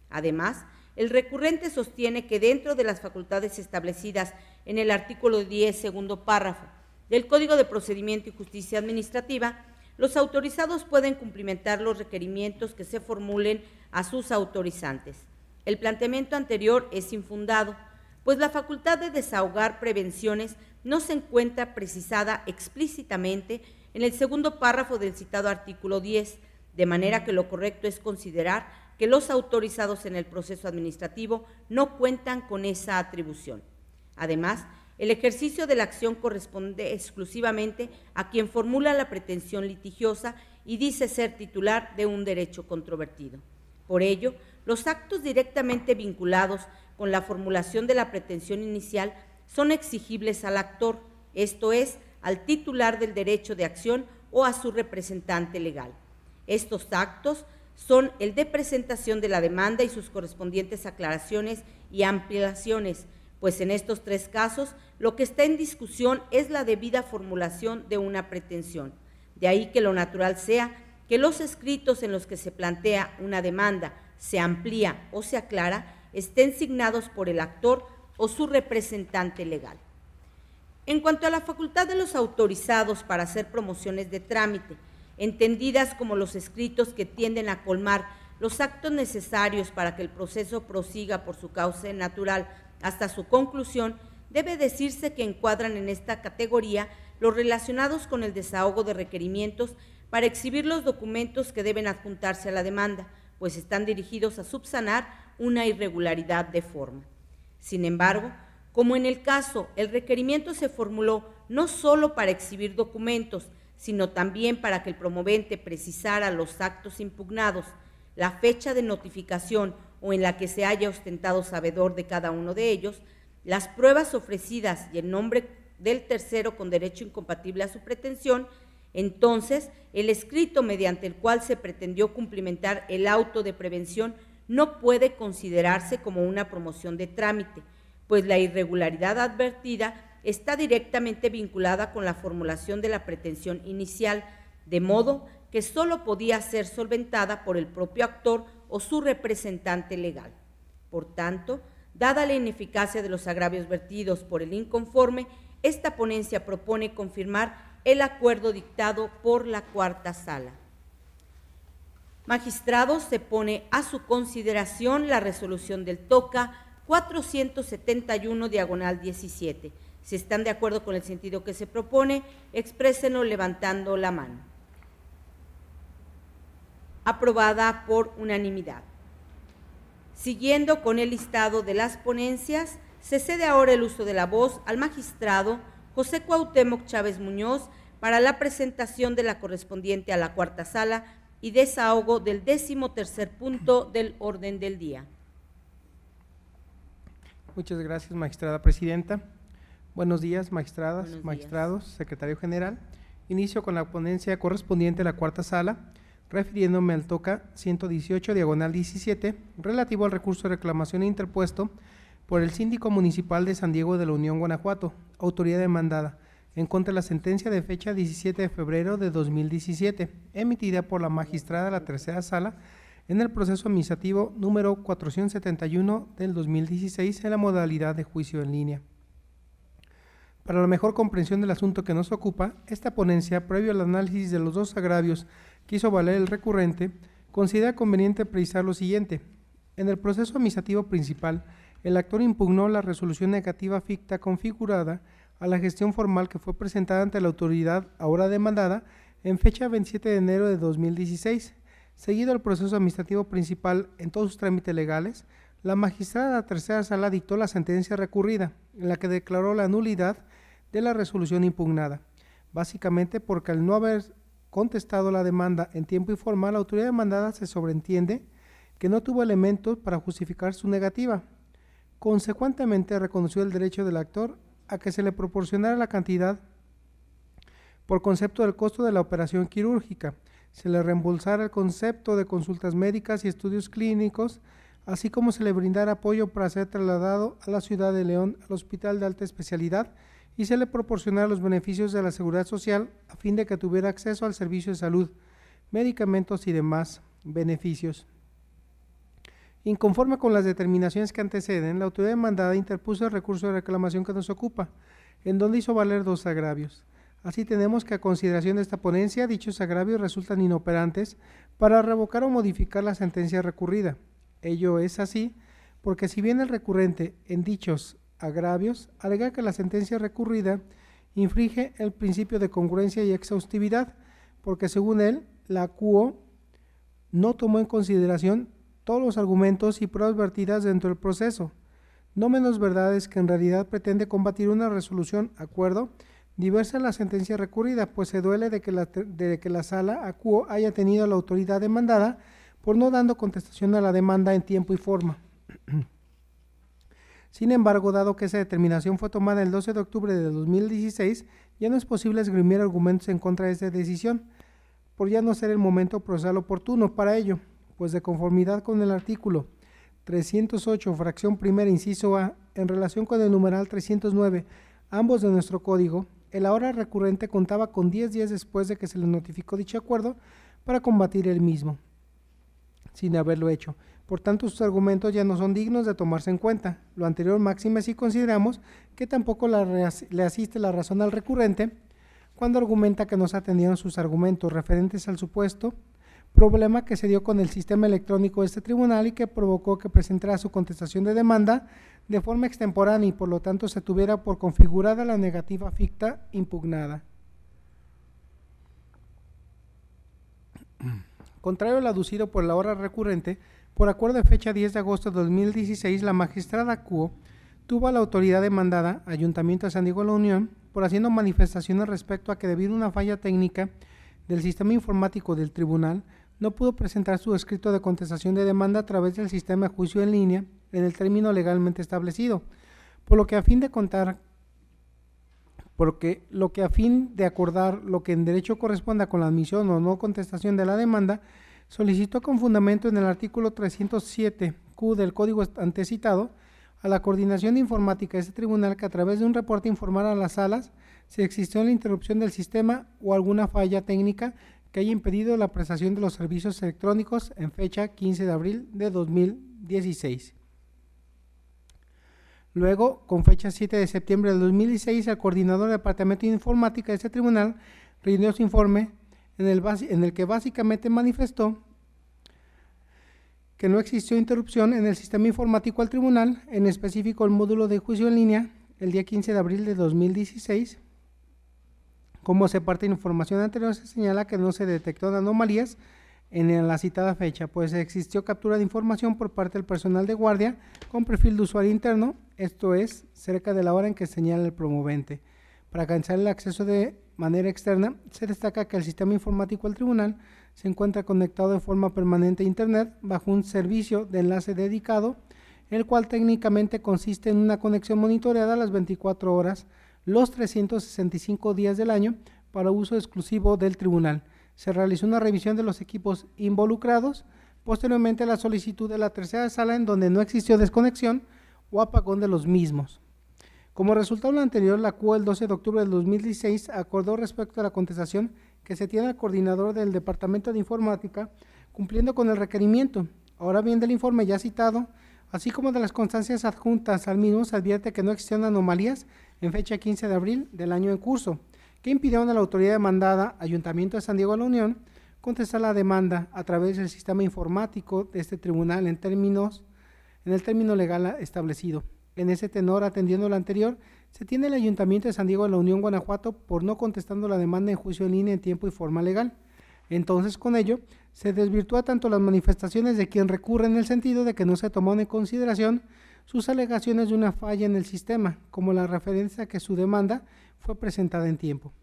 Además, el recurrente sostiene que dentro de las facultades establecidas en el artículo 10, segundo párrafo, del Código de Procedimiento y Justicia Administrativa, los autorizados pueden cumplimentar los requerimientos que se formulen a sus autorizantes. El planteamiento anterior es infundado, pues la facultad de desahogar prevenciones no se encuentra precisada explícitamente en el segundo párrafo del citado artículo 10, de manera que lo correcto es considerar que los autorizados en el proceso administrativo no cuentan con esa atribución. Además, el ejercicio de la acción corresponde exclusivamente a quien formula la pretensión litigiosa y dice ser titular de un derecho controvertido. Por ello, los actos directamente vinculados con la formulación de la pretensión inicial son exigibles al actor, esto es, al titular del derecho de acción o a su representante legal. Estos actos son el de presentación de la demanda y sus correspondientes aclaraciones y ampliaciones, pues en estos tres casos lo que está en discusión es la debida formulación de una pretensión. De ahí que lo natural sea que los escritos en los que se plantea una demanda, se amplía o se aclara, estén signados por el actor o su representante legal. En cuanto a la facultad de los autorizados para hacer promociones de trámite, entendidas como los escritos que tienden a colmar los actos necesarios para que el proceso prosiga por su cauce natural hasta su conclusión, debe decirse que encuadran en esta categoría los relacionados con el desahogo de requerimientos para exhibir los documentos que deben adjuntarse a la demanda, pues están dirigidos a subsanar una irregularidad de forma. Sin embargo, como en el caso, el requerimiento se formuló no solo para exhibir documentos, sino también para que el promovente precisara los actos impugnados, la fecha de notificación o en la que se haya ostentado sabedor de cada uno de ellos, las pruebas ofrecidas y el nombre del tercero con derecho incompatible a su pretensión, entonces el escrito mediante el cual se pretendió cumplimentar el auto de prevención no puede considerarse como una promoción de trámite, pues la irregularidad advertida está directamente vinculada con la formulación de la pretensión inicial, de modo que solo podía ser solventada por el propio actor o su representante legal. Por tanto, dada la ineficacia de los agravios vertidos por el inconforme, esta ponencia propone confirmar el acuerdo dictado por la cuarta sala. Magistrados, se pone a su consideración la resolución del TOCA 471/17. Si están de acuerdo con el sentido que se propone, exprésenlo levantando la mano. Aprobada por unanimidad. Siguiendo con el listado de las ponencias, se cede ahora el uso de la voz al magistrado José Cuauhtémoc Chávez Muñoz para la presentación de la correspondiente a la cuarta sala y desahogo del 13º punto del orden del día.
Muchas gracias, magistrada presidenta. Buenos días, magistradas,
Buenos días.
magistrados, secretario general. Inicio con la ponencia correspondiente a la cuarta sala, refiriéndome al TOCA 118/17, relativo al recurso de reclamación interpuesto por el síndico municipal de San Diego de la Unión, Guanajuato, autoridad demandada, en contra de la sentencia de fecha 17 de febrero de 2017, emitida por la magistrada de la tercera sala en el proceso administrativo número 471 del 2016 en la modalidad de juicio en línea. Para la mejor comprensión del asunto que nos ocupa, esta ponencia, previo al análisis de los dos agravios que hizo valer el recurrente, considera conveniente precisar lo siguiente. En el proceso administrativo principal, el actor impugnó la resolución negativa ficta configurada a la gestión formal que fue presentada ante la autoridad ahora demandada en fecha 27 de enero de 2016. Seguido el proceso administrativo principal en todos sus trámites legales, la magistrada de la tercera sala dictó la sentencia recurrida, en la que declaró la nulidad de la resolución impugnada, básicamente porque al no haber contestado la demanda en tiempo y forma, la autoridad demandada se sobreentiende que no tuvo elementos para justificar su negativa. Consecuentemente, reconoció el derecho del actor a que se le proporcionara la cantidad por concepto del costo de la operación quirúrgica, se le reembolsara el concepto de consultas médicas y estudios clínicos, así como se le brindara apoyo para ser trasladado a la ciudad de León al hospital de alta especialidad y se le proporcionara los beneficios de la seguridad social a fin de que tuviera acceso al servicio de salud, medicamentos y demás beneficios. Inconforme con las determinaciones que anteceden, la autoridad demandada interpuso el recurso de reclamación que nos ocupa, en donde hizo valer 2 agravios. Así tenemos que a consideración de esta ponencia, dichos agravios resultan inoperantes para revocar o modificar la sentencia recurrida. Ello es así porque si bien el recurrente en dichos agravios alega que la sentencia recurrida infringe el principio de congruencia y exhaustividad, porque según él, la acuo no tomó en consideración todos los argumentos y pruebas vertidas dentro del proceso. No menos verdad es que en realidad pretende combatir una resolución, acuerdo, diversa en la sentencia recurrida, pues se duele de que la sala acuo haya tenido la autoridad demandada por no dando contestación a la demanda en tiempo y forma. Sin embargo, dado que esa determinación fue tomada el 12 de octubre de 2016, ya no es posible esgrimir argumentos en contra de esta decisión, por ya no ser el momento procesal oportuno para ello, pues de conformidad con el artículo 308, fracción primera, inciso A, en relación con el numeral 309, ambos de nuestro código, el ahora recurrente contaba con 10 días después de que se le notificó dicho acuerdo para combatir el mismo, sin haberlo hecho. Por tanto, sus argumentos ya no son dignos de tomarse en cuenta. Lo anterior máxime si consideramos que tampoco le asiste la razón al recurrente cuando argumenta que no se atendieron sus argumentos referentes al supuesto problema que se dio con el sistema electrónico de este tribunal y que provocó que presentara su contestación de demanda de forma extemporánea y por lo tanto se tuviera por configurada la negativa ficta impugnada. Contrario al aducido por la ahora recurrente, por acuerdo de fecha 10 de agosto de 2016, la magistrada Cuo tuvo a la autoridad demandada, Ayuntamiento de San Diego de la Unión, por haciendo manifestaciones respecto a que debido a una falla técnica del sistema informático del tribunal, no pudo presentar su escrito de contestación de demanda a través del sistema de juicio en línea en el término legalmente establecido, por lo que a fin de acordar lo que en derecho corresponda con la admisión o no contestación de la demanda, solicitó con fundamento en el artículo 307Q del código antecitado a la coordinación de informática de este tribunal que a través de un reporte informara a las salas si existió la interrupción del sistema o alguna falla técnica que haya impedido la prestación de los servicios electrónicos en fecha 15 de abril de 2016. Luego, con fecha 7 de septiembre de 2016, el coordinador del Departamento de Informática de este tribunal rindió su informe en el que básicamente manifestó que no existió interrupción en el sistema informático al tribunal, en específico el módulo de juicio en línea, el día 15 de abril de 2016. Como se parte de información anterior, se señala que no se detectó anomalías en la citada fecha, pues existió captura de información por parte del personal de guardia con perfil de usuario interno, esto es, cerca de la hora en que señala el promovente. Para cancelar el acceso de manera externa, se destaca que el sistema informático del tribunal se encuentra conectado de forma permanente a Internet bajo un servicio de enlace dedicado, el cual técnicamente consiste en una conexión monitoreada a las 24 horas, los 365 días del año, para uso exclusivo del tribunal. Se realizó una revisión de los equipos involucrados, posteriormente la solicitud de la tercera sala en donde no existió desconexión o apagón de los mismos. Como resultado de lo anterior, la CUO el 12 de octubre del 2016 acordó respecto a la contestación que se tiene al coordinador del Departamento de Informática, cumpliendo con el requerimiento. Ahora bien, del informe ya citado, así como de las constancias adjuntas al mismo, se advierte que no existieron anomalías en fecha 15 de abril del año en curso, que impidieron a la autoridad demandada, Ayuntamiento de San Diego de la Unión, contestar la demanda a través del sistema informático de este tribunal en el término legal establecido. En ese tenor, atendiendo lo anterior, se tiene el Ayuntamiento de San Diego de la Unión, Guanajuato, por no contestando la demanda en juicio en línea en tiempo y forma legal. Entonces, con ello, se desvirtúa tanto las manifestaciones de quien recurre en el sentido de que no se tomaron en consideración sus alegaciones de una falla en el sistema, como la referencia a que su demanda fue presentada en tiempo.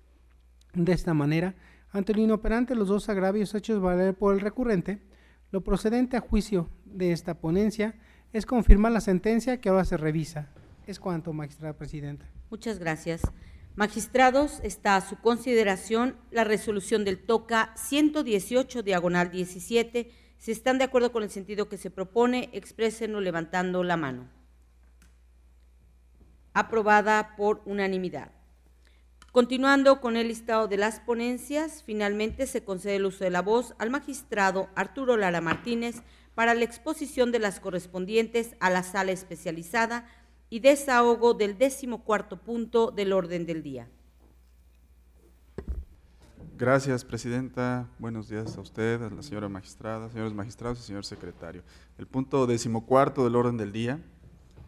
De esta manera, ante lo inoperante los dos agravios hechos valer por el recurrente, lo procedente a juicio de esta ponencia es confirmar la sentencia que ahora se revisa. Es cuanto, magistrada presidenta.
Muchas gracias. Magistrados, está a su consideración la resolución del TOCA 118, diagonal 17. Si están de acuerdo con el sentido que se propone, exprésenlo levantando la mano. Aprobada por unanimidad. Continuando con el listado de las ponencias, finalmente se concede el uso de la voz al magistrado Arturo Lara Martínez para la exposición de las correspondientes a la sala especializada y desahogo del 14º punto del orden del día.
Gracias, presidenta. Buenos días a usted, a la señora magistrada, señores magistrados y señor secretario. El punto 14º del orden del día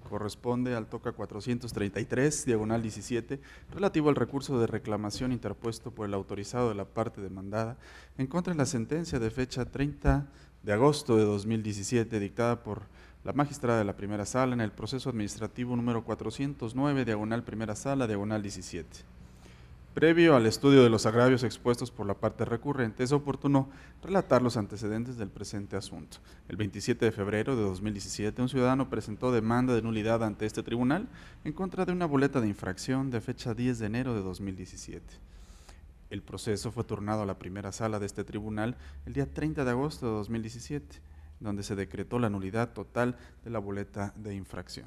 corresponde al TOCA 433, diagonal 17, relativo al recurso de reclamación interpuesto por el autorizado de la parte demandada en contra de la sentencia de fecha 30 de agosto de 2017, dictada por la magistrada de la primera sala en el proceso administrativo número 409, diagonal primera sala, diagonal 17. Previo al estudio de los agravios expuestos por la parte recurrente, es oportuno relatar los antecedentes del presente asunto. El 27 de febrero de 2017, un ciudadano presentó demanda de nulidad ante este tribunal en contra de una boleta de infracción de fecha 10 de enero de 2017. El proceso fue turnado a la primera sala de este tribunal el día 30 de agosto de 2017, donde se decretó la nulidad total de la boleta de infracción.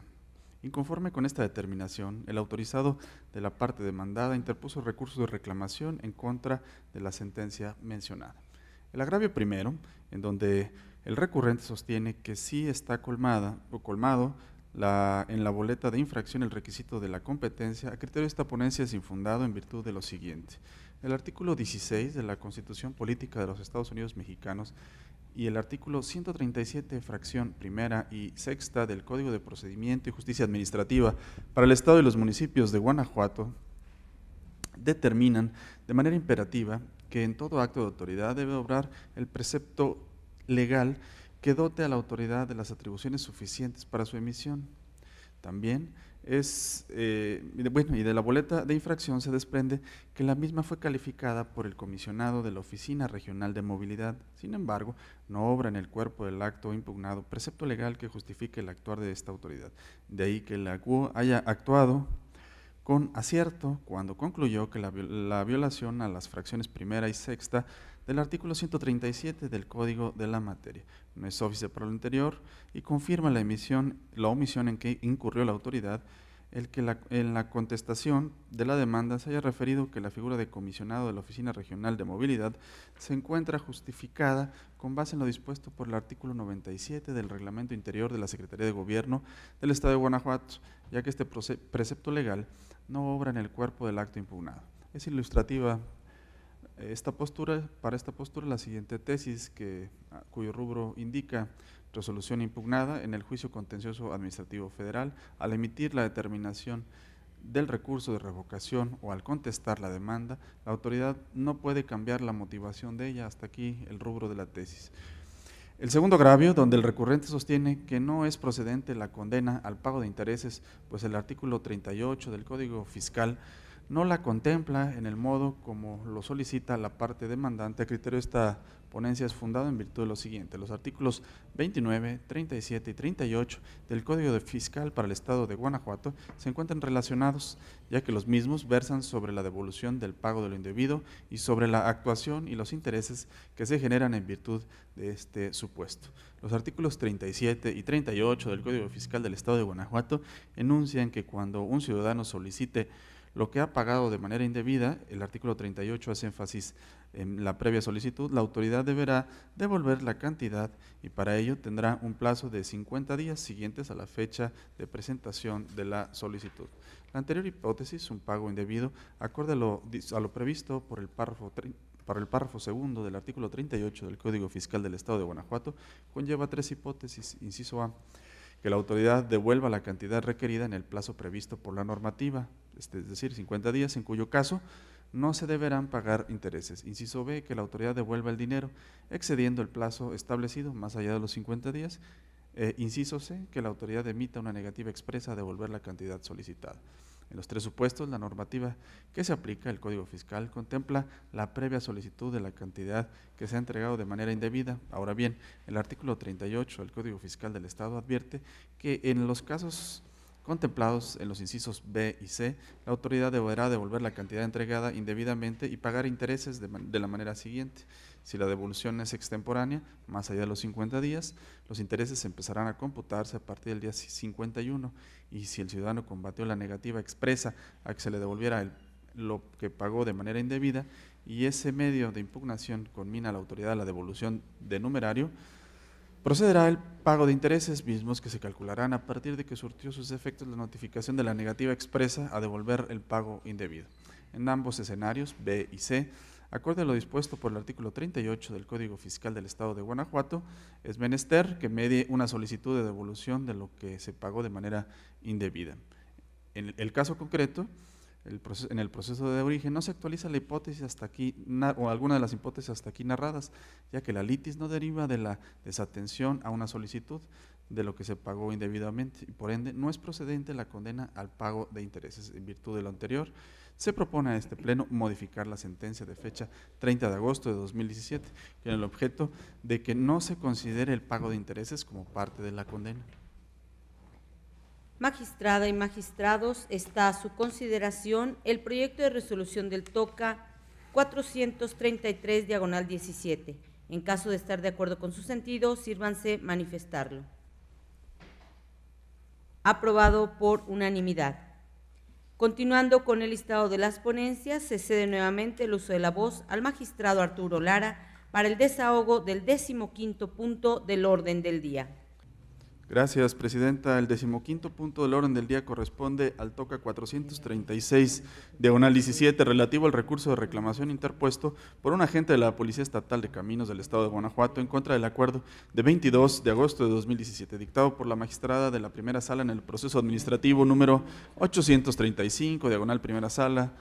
Inconforme con esta determinación, el autorizado de la parte demandada interpuso recurso de reclamación en contra de la sentencia mencionada. El agravio primero, en donde el recurrente sostiene que sí está colmado en la boleta de infracción el requisito de la competencia, a criterio de esta ponencia es infundado en virtud de lo siguiente. El artículo 16 de la Constitución Política de los Estados Unidos Mexicanos y el artículo 137, fracción primera y sexta del Código de Procedimiento y Justicia Administrativa para el Estado y los municipios de Guanajuato determinan de manera imperativa que en todo acto de autoridad debe obrar el precepto legal que dote a la autoridad de las atribuciones suficientes para su emisión. También y de la boleta de infracción se desprende que la misma fue calificada por el comisionado de la Oficina Regional de Movilidad. Sin embargo, no obra en el cuerpo del acto impugnado precepto legal que justifique el actuar de esta autoridad. De ahí que la CUO haya actuado con acierto cuando concluyó que la violación a las fracciones primera y sexta del artículo 137 del Código de la materia no es óbice para lo anterior y confirma la omisión en que incurrió la autoridad el que en la contestación de la demanda se haya referido que la figura de comisionado de la Oficina Regional de Movilidad se encuentra justificada con base en lo dispuesto por el artículo 97 del Reglamento Interior de la Secretaría de Gobierno del Estado de Guanajuato, ya que este precepto legal no obra en el cuerpo del acto impugnado. Es ilustrativa para esta postura la siguiente tesis cuyo rubro indica resolución impugnada en el juicio contencioso administrativo federal. Al emitir la determinación del recurso de revocación o al contestar la demanda, la autoridad no puede cambiar la motivación de ella. Hasta aquí el rubro de la tesis. El segundo agravio, donde el recurrente sostiene que no es procedente la condena al pago de intereses, pues el artículo 38 del Código Fiscal no la contempla en el modo como lo solicita la parte demandante. A criterio de esta ponencia es fundado en virtud de lo siguiente: los artículos 29, 37 y 38 del Código Fiscal para el Estado de Guanajuato se encuentran relacionados, ya que los mismos versan sobre la devolución del pago de lo indebido y sobre la actuación y los intereses que se generan en virtud de este supuesto. Los artículos 37 y 38 del Código Fiscal del Estado de Guanajuato enuncian que cuando un ciudadano solicite lo que ha pagado de manera indebida, el artículo 38 hace énfasis en la previa solicitud, la autoridad deberá devolver la cantidad y para ello tendrá un plazo de 50 días siguientes a la fecha de presentación de la solicitud. La anterior hipótesis, un pago indebido, acorde a lo previsto por el párrafo segundo del artículo 38 del Código Fiscal del Estado de Guanajuato, conlleva tres hipótesis. Inciso A, que la autoridad devuelva la cantidad requerida en el plazo previsto por la normativa, es decir, 50 días, en cuyo caso no se deberán pagar intereses. Inciso B, que la autoridad devuelva el dinero excediendo el plazo establecido más allá de los 50 días. Inciso C, que la autoridad emita una negativa expresa a devolver la cantidad solicitada. En los tres supuestos, la normativa que se aplica, el Código Fiscal, contempla la previa solicitud de la cantidad que se ha entregado de manera indebida. Ahora bien, el artículo 38 del Código Fiscal del Estado advierte que en los casos contemplados en los incisos B y C, la autoridad deberá devolver la cantidad entregada indebidamente y pagar intereses de la manera siguiente. Si la devolución es extemporánea, más allá de los 50 días, los intereses empezarán a computarse a partir del día 51, y si el ciudadano combatió la negativa expresa a que se le devolviera lo que pagó de manera indebida, y ese medio de impugnación conmina a la autoridad a la devolución de numerario, procederá el pago de intereses mismos que se calcularán a partir de que surtió sus efectos la notificación de la negativa expresa a devolver el pago indebido. En ambos escenarios, B y C, acorde a lo dispuesto por el artículo 38 del Código Fiscal del Estado de Guanajuato, es menester que medie una solicitud de devolución de lo que se pagó de manera indebida. En el caso concreto, en el proceso de origen no se actualiza la hipótesis hasta aquí, o alguna de las hipótesis hasta aquí narradas, ya que la litis no deriva de la desatención a una solicitud de lo que se pagó indebidamente, y por ende no es procedente la condena al pago de intereses. En virtud de lo anterior, se propone a este Pleno modificar la sentencia de fecha 30 de agosto de 2017, con el objeto de que no se considere el pago de intereses como parte de la condena.
Magistrada y magistrados, está a su consideración el proyecto de resolución del TOCA 433/17. En caso de estar de acuerdo con su sentido, sírvanse manifestarlo. Aprobado por unanimidad. Continuando con el listado de las ponencias, se cede nuevamente el uso de la voz al magistrado Arturo Lara para el desahogo del 15º punto del orden del día.
Gracias, Presidenta. El 15º punto del orden del día corresponde al TOCA 436/17, relativo al recurso de reclamación interpuesto por un agente de la Policía Estatal de Caminos del Estado de Guanajuato en contra del acuerdo de 22 de agosto de 2017, dictado por la magistrada de la Primera Sala en el proceso administrativo número 835, Primera Sala,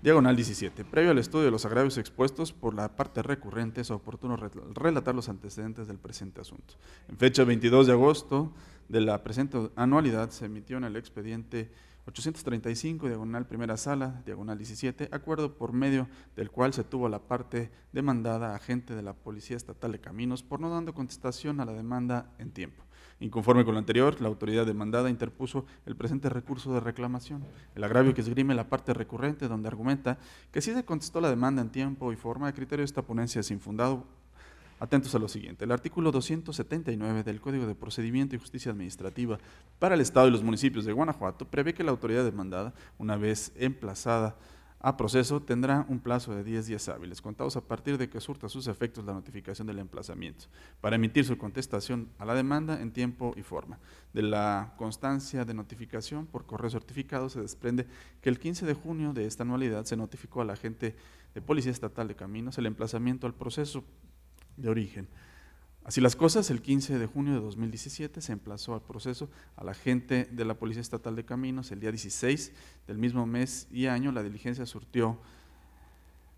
17. Previo al estudio de los agravios expuestos por la parte recurrente, es oportuno relatar los antecedentes del presente asunto. En fecha 22 de agosto de la presente anualidad se emitió en el expediente 835, Primera Sala, 17, acuerdo por medio del cual se tuvo la parte demandada agente de la Policía Estatal de Caminos por no dando contestación a la demanda en tiempo. Inconforme con lo anterior, la autoridad demandada interpuso el presente recurso de reclamación. El agravio que esgrime la parte recurrente, donde argumenta que sí se contestó la demanda en tiempo y forma, a criterio de esta ponencia es infundado. Atentos a lo siguiente: el artículo 279 del Código de Procedimiento y Justicia Administrativa para el Estado y los municipios de Guanajuato prevé que la autoridad demandada, una vez emplazada a proceso, tendrá un plazo de 10 días hábiles, contados a partir de que surta sus efectos la notificación del emplazamiento, para emitir su contestación a la demanda en tiempo y forma. De la constancia de notificación por correo certificado se desprende que el 15 de junio de esta anualidad se notificó al agente de Policía Estatal de Caminos el emplazamiento al proceso de origen. Así las cosas, el 15 de junio de 2017 se emplazó al proceso al agente de la Policía Estatal de Caminos. El día 16 del mismo mes y año la diligencia surtió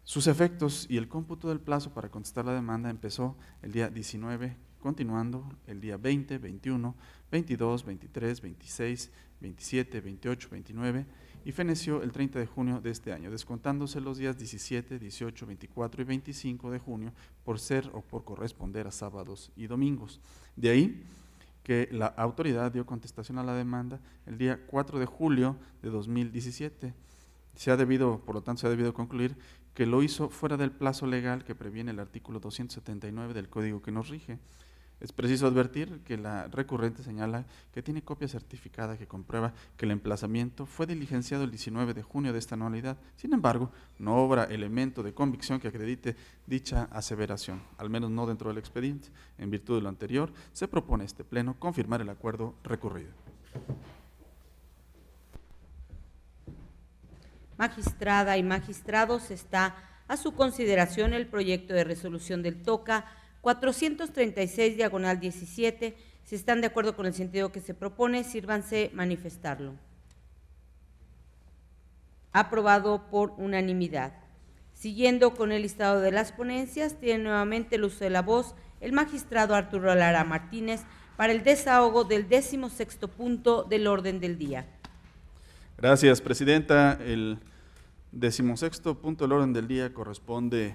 sus efectos y el cómputo del plazo para contestar la demanda empezó el día 19, continuando el día 20, 21, 22, 23, 26, 27, 28, 29 y feneció el 30 de junio de este año, descontándose los días 17, 18, 24 y 25 de junio por ser o por corresponder a sábados y domingos. De ahí que la autoridad dio contestación a la demanda el día 4 de julio de 2017. Por lo tanto, se ha debido concluir que lo hizo fuera del plazo legal que previene el artículo 279 del Código que nos rige. Es preciso advertir que la recurrente señala que tiene copia certificada que comprueba que el emplazamiento fue diligenciado el 19 de junio de esta anualidad. Sin embargo, no obra elemento de convicción que acredite dicha aseveración, al menos no dentro del expediente. En virtud de lo anterior, se propone a este Pleno confirmar el acuerdo recurrido.
Magistrada y magistrados, está a su consideración el proyecto de resolución del TOCA 436/17. Si están de acuerdo con el sentido que se propone, sírvanse manifestarlo. Aprobado por unanimidad. Siguiendo con el listado de las ponencias, tiene nuevamente el uso de la voz el magistrado Arturo Lara Martínez para el desahogo del 16º punto del orden del día.
Gracias, Presidenta. El 16º punto del orden del día corresponde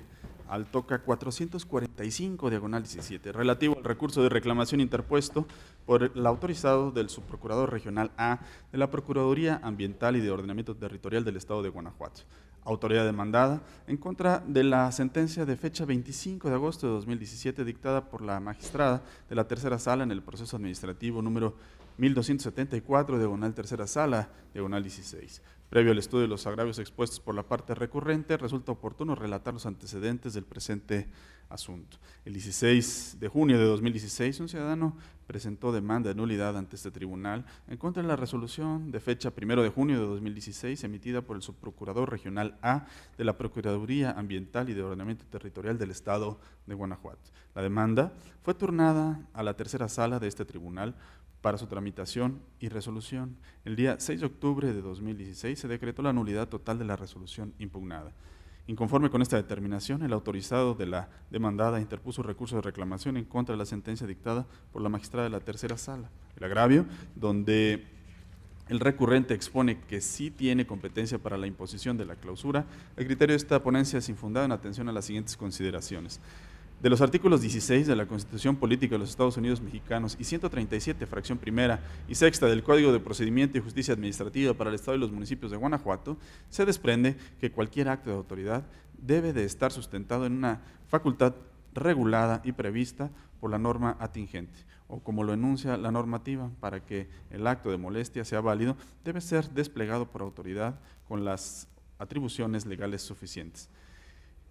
al TOCA 445, diagonal 17, relativo al recurso de reclamación interpuesto por el autorizado del Subprocurador Regional A de la Procuraduría Ambiental y de Ordenamiento Territorial del Estado de Guanajuato, autoridad demandada, en contra de la sentencia de fecha 25 de agosto de 2017 dictada por la magistrada de la tercera sala en el proceso administrativo número 1274, diagonal tercera sala, diagonal 16. Previo al estudio de los agravios expuestos por la parte recurrente, resulta oportuno relatar los antecedentes del presente asunto. El 16 de junio de 2016, un ciudadano presentó demanda de nulidad ante este tribunal en contra de la resolución de fecha 1 de junio de 2016 emitida por el Subprocurador Regional A de la Procuraduría Ambiental y de Ordenamiento Territorial del Estado de Guanajuato. La demanda fue turnada a la tercera sala de este tribunal para su tramitación y resolución. El día 6 de octubre de 2016 se decretó la nulidad total de la resolución impugnada. Inconforme con esta determinación, el autorizado de la demandada interpuso recurso de reclamación en contra de la sentencia dictada por la magistrada de la tercera sala. El agravio, donde el recurrente expone que sí tiene competencia para la imposición de la clausura, el criterio de esta ponencia es infundado en atención a las siguientes consideraciones. De los artículos 16 de la Constitución Política de los Estados Unidos Mexicanos y 137, fracción primera y sexta del Código de Procedimiento y Justicia Administrativa para el Estado y los municipios de Guanajuato, se desprende que cualquier acto de autoridad debe de estar sustentado en una facultad regulada y prevista por la norma atingente, o como lo enuncia la normativa, para que el acto de molestia sea válido, debe ser desplegado por autoridad con las atribuciones legales suficientes.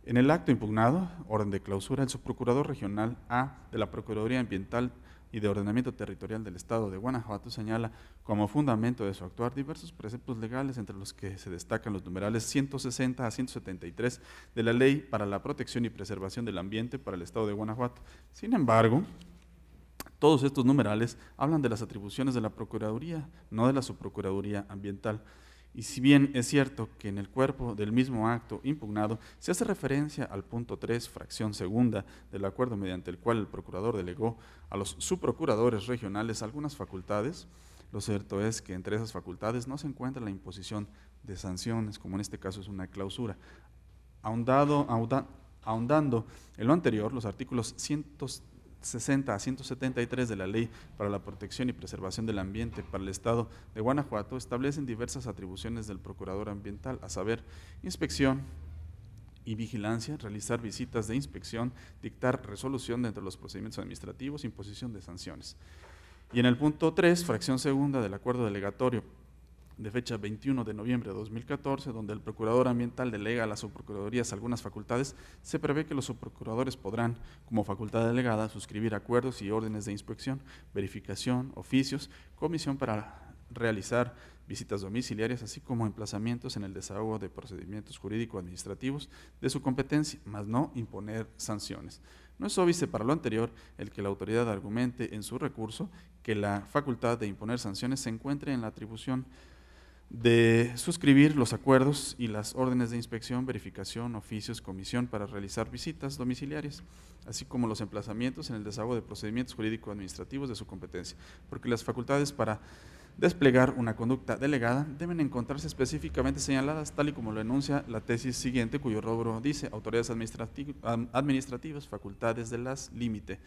En el acto impugnado, orden de clausura, el Subprocurador Regional A de la Procuraduría Ambiental y de Ordenamiento Territorial del Estado de Guanajuato señala como fundamento de su actuar diversos preceptos legales, entre los que se destacan los numerales 160 a 173 de la Ley para la Protección y Preservación del Ambiente para el Estado de Guanajuato. Sin embargo, todos estos numerales hablan de las atribuciones de la Procuraduría, no de la Subprocuraduría Ambiental. Y si bien es cierto que en el cuerpo del mismo acto impugnado se hace referencia al punto 3, fracción segunda del acuerdo mediante el cual el procurador delegó a los subprocuradores regionales algunas facultades, lo cierto es que entre esas facultades no se encuentra la imposición de sanciones, como en este caso es una clausura. Ahondando en lo anterior, los artículos 160 a 173 de la Ley para la Protección y Preservación del Ambiente para el Estado de Guanajuato establecen diversas atribuciones del Procurador Ambiental, a saber, inspección y vigilancia, realizar visitas de inspección, dictar resolución dentro de los procedimientos administrativos, imposición de sanciones. Y en el punto 3, fracción segunda del acuerdo delegatorio de fecha 21 de noviembre de 2014, donde el Procurador Ambiental delega a las subprocuradurías algunas facultades, se prevé que los subprocuradores podrán, como facultad delegada, suscribir acuerdos y órdenes de inspección, verificación, oficios, comisión para realizar visitas domiciliarias, así como emplazamientos en el desahogo de procedimientos jurídico-administrativos de su competencia, mas no imponer sanciones. No es óbice para lo anterior el que la autoridad argumente en su recurso que la facultad de imponer sanciones se encuentre en la atribución de suscribir los acuerdos y las órdenes de inspección, verificación, oficios, comisión para realizar visitas domiciliarias, así como los emplazamientos en el desahogo de procedimientos jurídico-administrativos de su competencia, porque las facultades para desplegar una conducta delegada deben encontrarse específicamente señaladas, tal y como lo enuncia la tesis siguiente, cuyo rubro dice autoridades administrativas, facultades de las límite.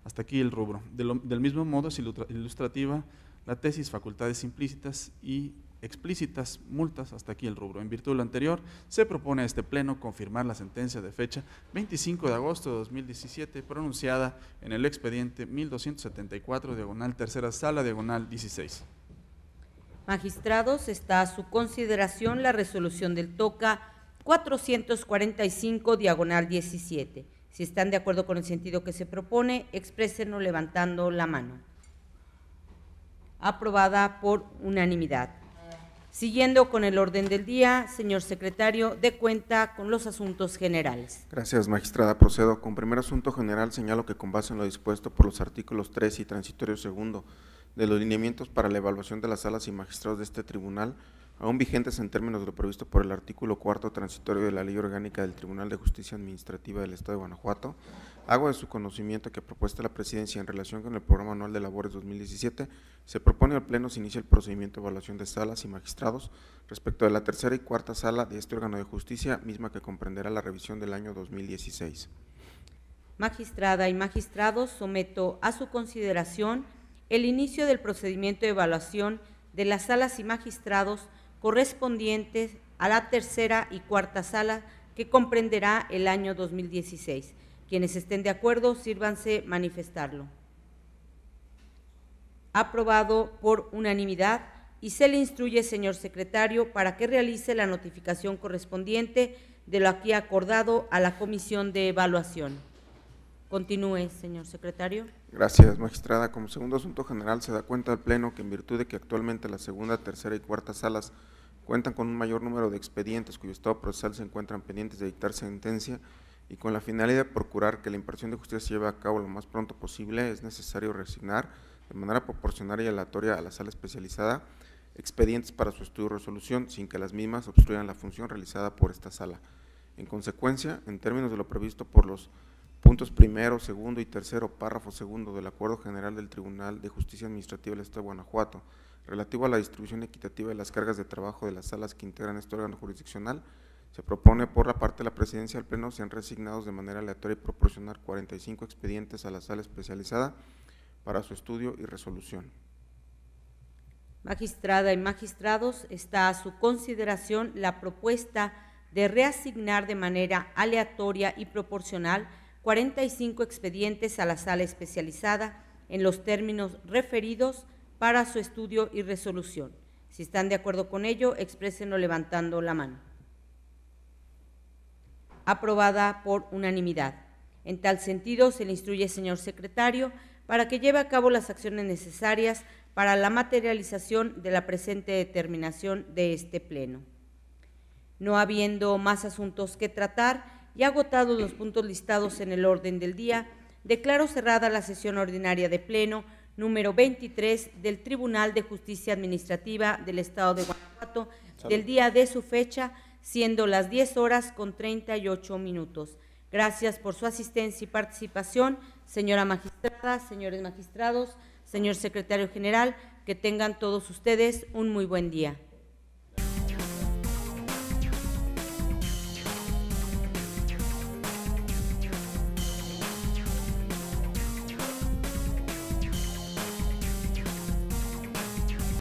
Hasta aquí el rubro. Del mismo modo es ilustrativa la tesis facultades implícitas y explícitas multas, hasta aquí el rubro. En virtud de lo anterior, se propone a este pleno confirmar la sentencia de fecha 25 de agosto de 2017, pronunciada en el expediente 1274, diagonal tercera sala, diagonal 16.
Magistrados, está a su consideración la resolución del TOCA 445, diagonal 17. Si están de acuerdo con el sentido que se propone, exprésenlo levantando la mano. Aprobada por unanimidad. Siguiendo con el orden del día, señor secretario, dé cuenta con los asuntos generales.
Gracias, magistrada. Procedo con primer asunto general. Señalo que con base en lo dispuesto por los artículos 3 y transitorio segundo de los lineamientos para la evaluación de las salas y magistrados de este tribunal, aún vigentes en términos de lo previsto por el artículo 4º transitorio de la Ley Orgánica del Tribunal de Justicia Administrativa del Estado de Guanajuato, hago de su conocimiento que, a propuesta de la Presidencia en relación con el Programa Anual de Labores 2017, se propone al Pleno se inicie el procedimiento de evaluación de salas y magistrados respecto de la tercera y cuarta sala de este órgano de justicia, misma que comprenderá la revisión del año 2016.
Magistrada y magistrados, someto a su consideración el inicio del procedimiento de evaluación de las salas y magistrados correspondientes a la tercera y cuarta sala que comprenderá el año 2016. Quienes estén de acuerdo, sírvanse manifestarlo. Aprobado por unanimidad y se le instruye, señor secretario, para que realice la notificación correspondiente de lo aquí acordado a la Comisión de Evaluación. Continúe, señor secretario.
Gracias, magistrada. Como segundo asunto general, se da cuenta al Pleno que en virtud de que actualmente la segunda, tercera y cuarta salas cuentan con un mayor número de expedientes cuyo estado procesal se encuentran pendientes de dictar sentencia y con la finalidad de procurar que la impartición de justicia se lleve a cabo lo más pronto posible, es necesario reasignar de manera proporcional y aleatoria a la sala especializada expedientes para su estudio y resolución, sin que las mismas obstruyan la función realizada por esta sala. En consecuencia, en términos de lo previsto por los puntos primero, segundo y tercero, párrafo segundo del Acuerdo General del Tribunal de Justicia Administrativa del Estado de Guanajuato, relativo a la distribución equitativa de las cargas de trabajo de las salas que integran este órgano jurisdiccional, se propone por la parte de la Presidencia del Pleno sean reasignados de manera aleatoria y proporcionar 45 expedientes a la sala especializada para su estudio y resolución.
Magistrada y magistrados, está a su consideración la propuesta de reasignar de manera aleatoria y proporcional 45 expedientes a la sala especializada en los términos referidos para su estudio y resolución. Si están de acuerdo con ello, exprésenlo levantando la mano. Aprobada por unanimidad. En tal sentido, se le instruye, señor secretario, para que lleve a cabo las acciones necesarias para la materialización de la presente determinación de este Pleno. No habiendo más asuntos que tratar y agotados los puntos listados en el orden del día, declaro cerrada la sesión ordinaria de Pleno número 23 del Tribunal de Justicia Administrativa del Estado de Guanajuato del día de su fecha, siendo las 10:38. Gracias por su asistencia y participación, señora magistrada, señores magistrados, señor secretario general, que tengan todos ustedes un muy buen día.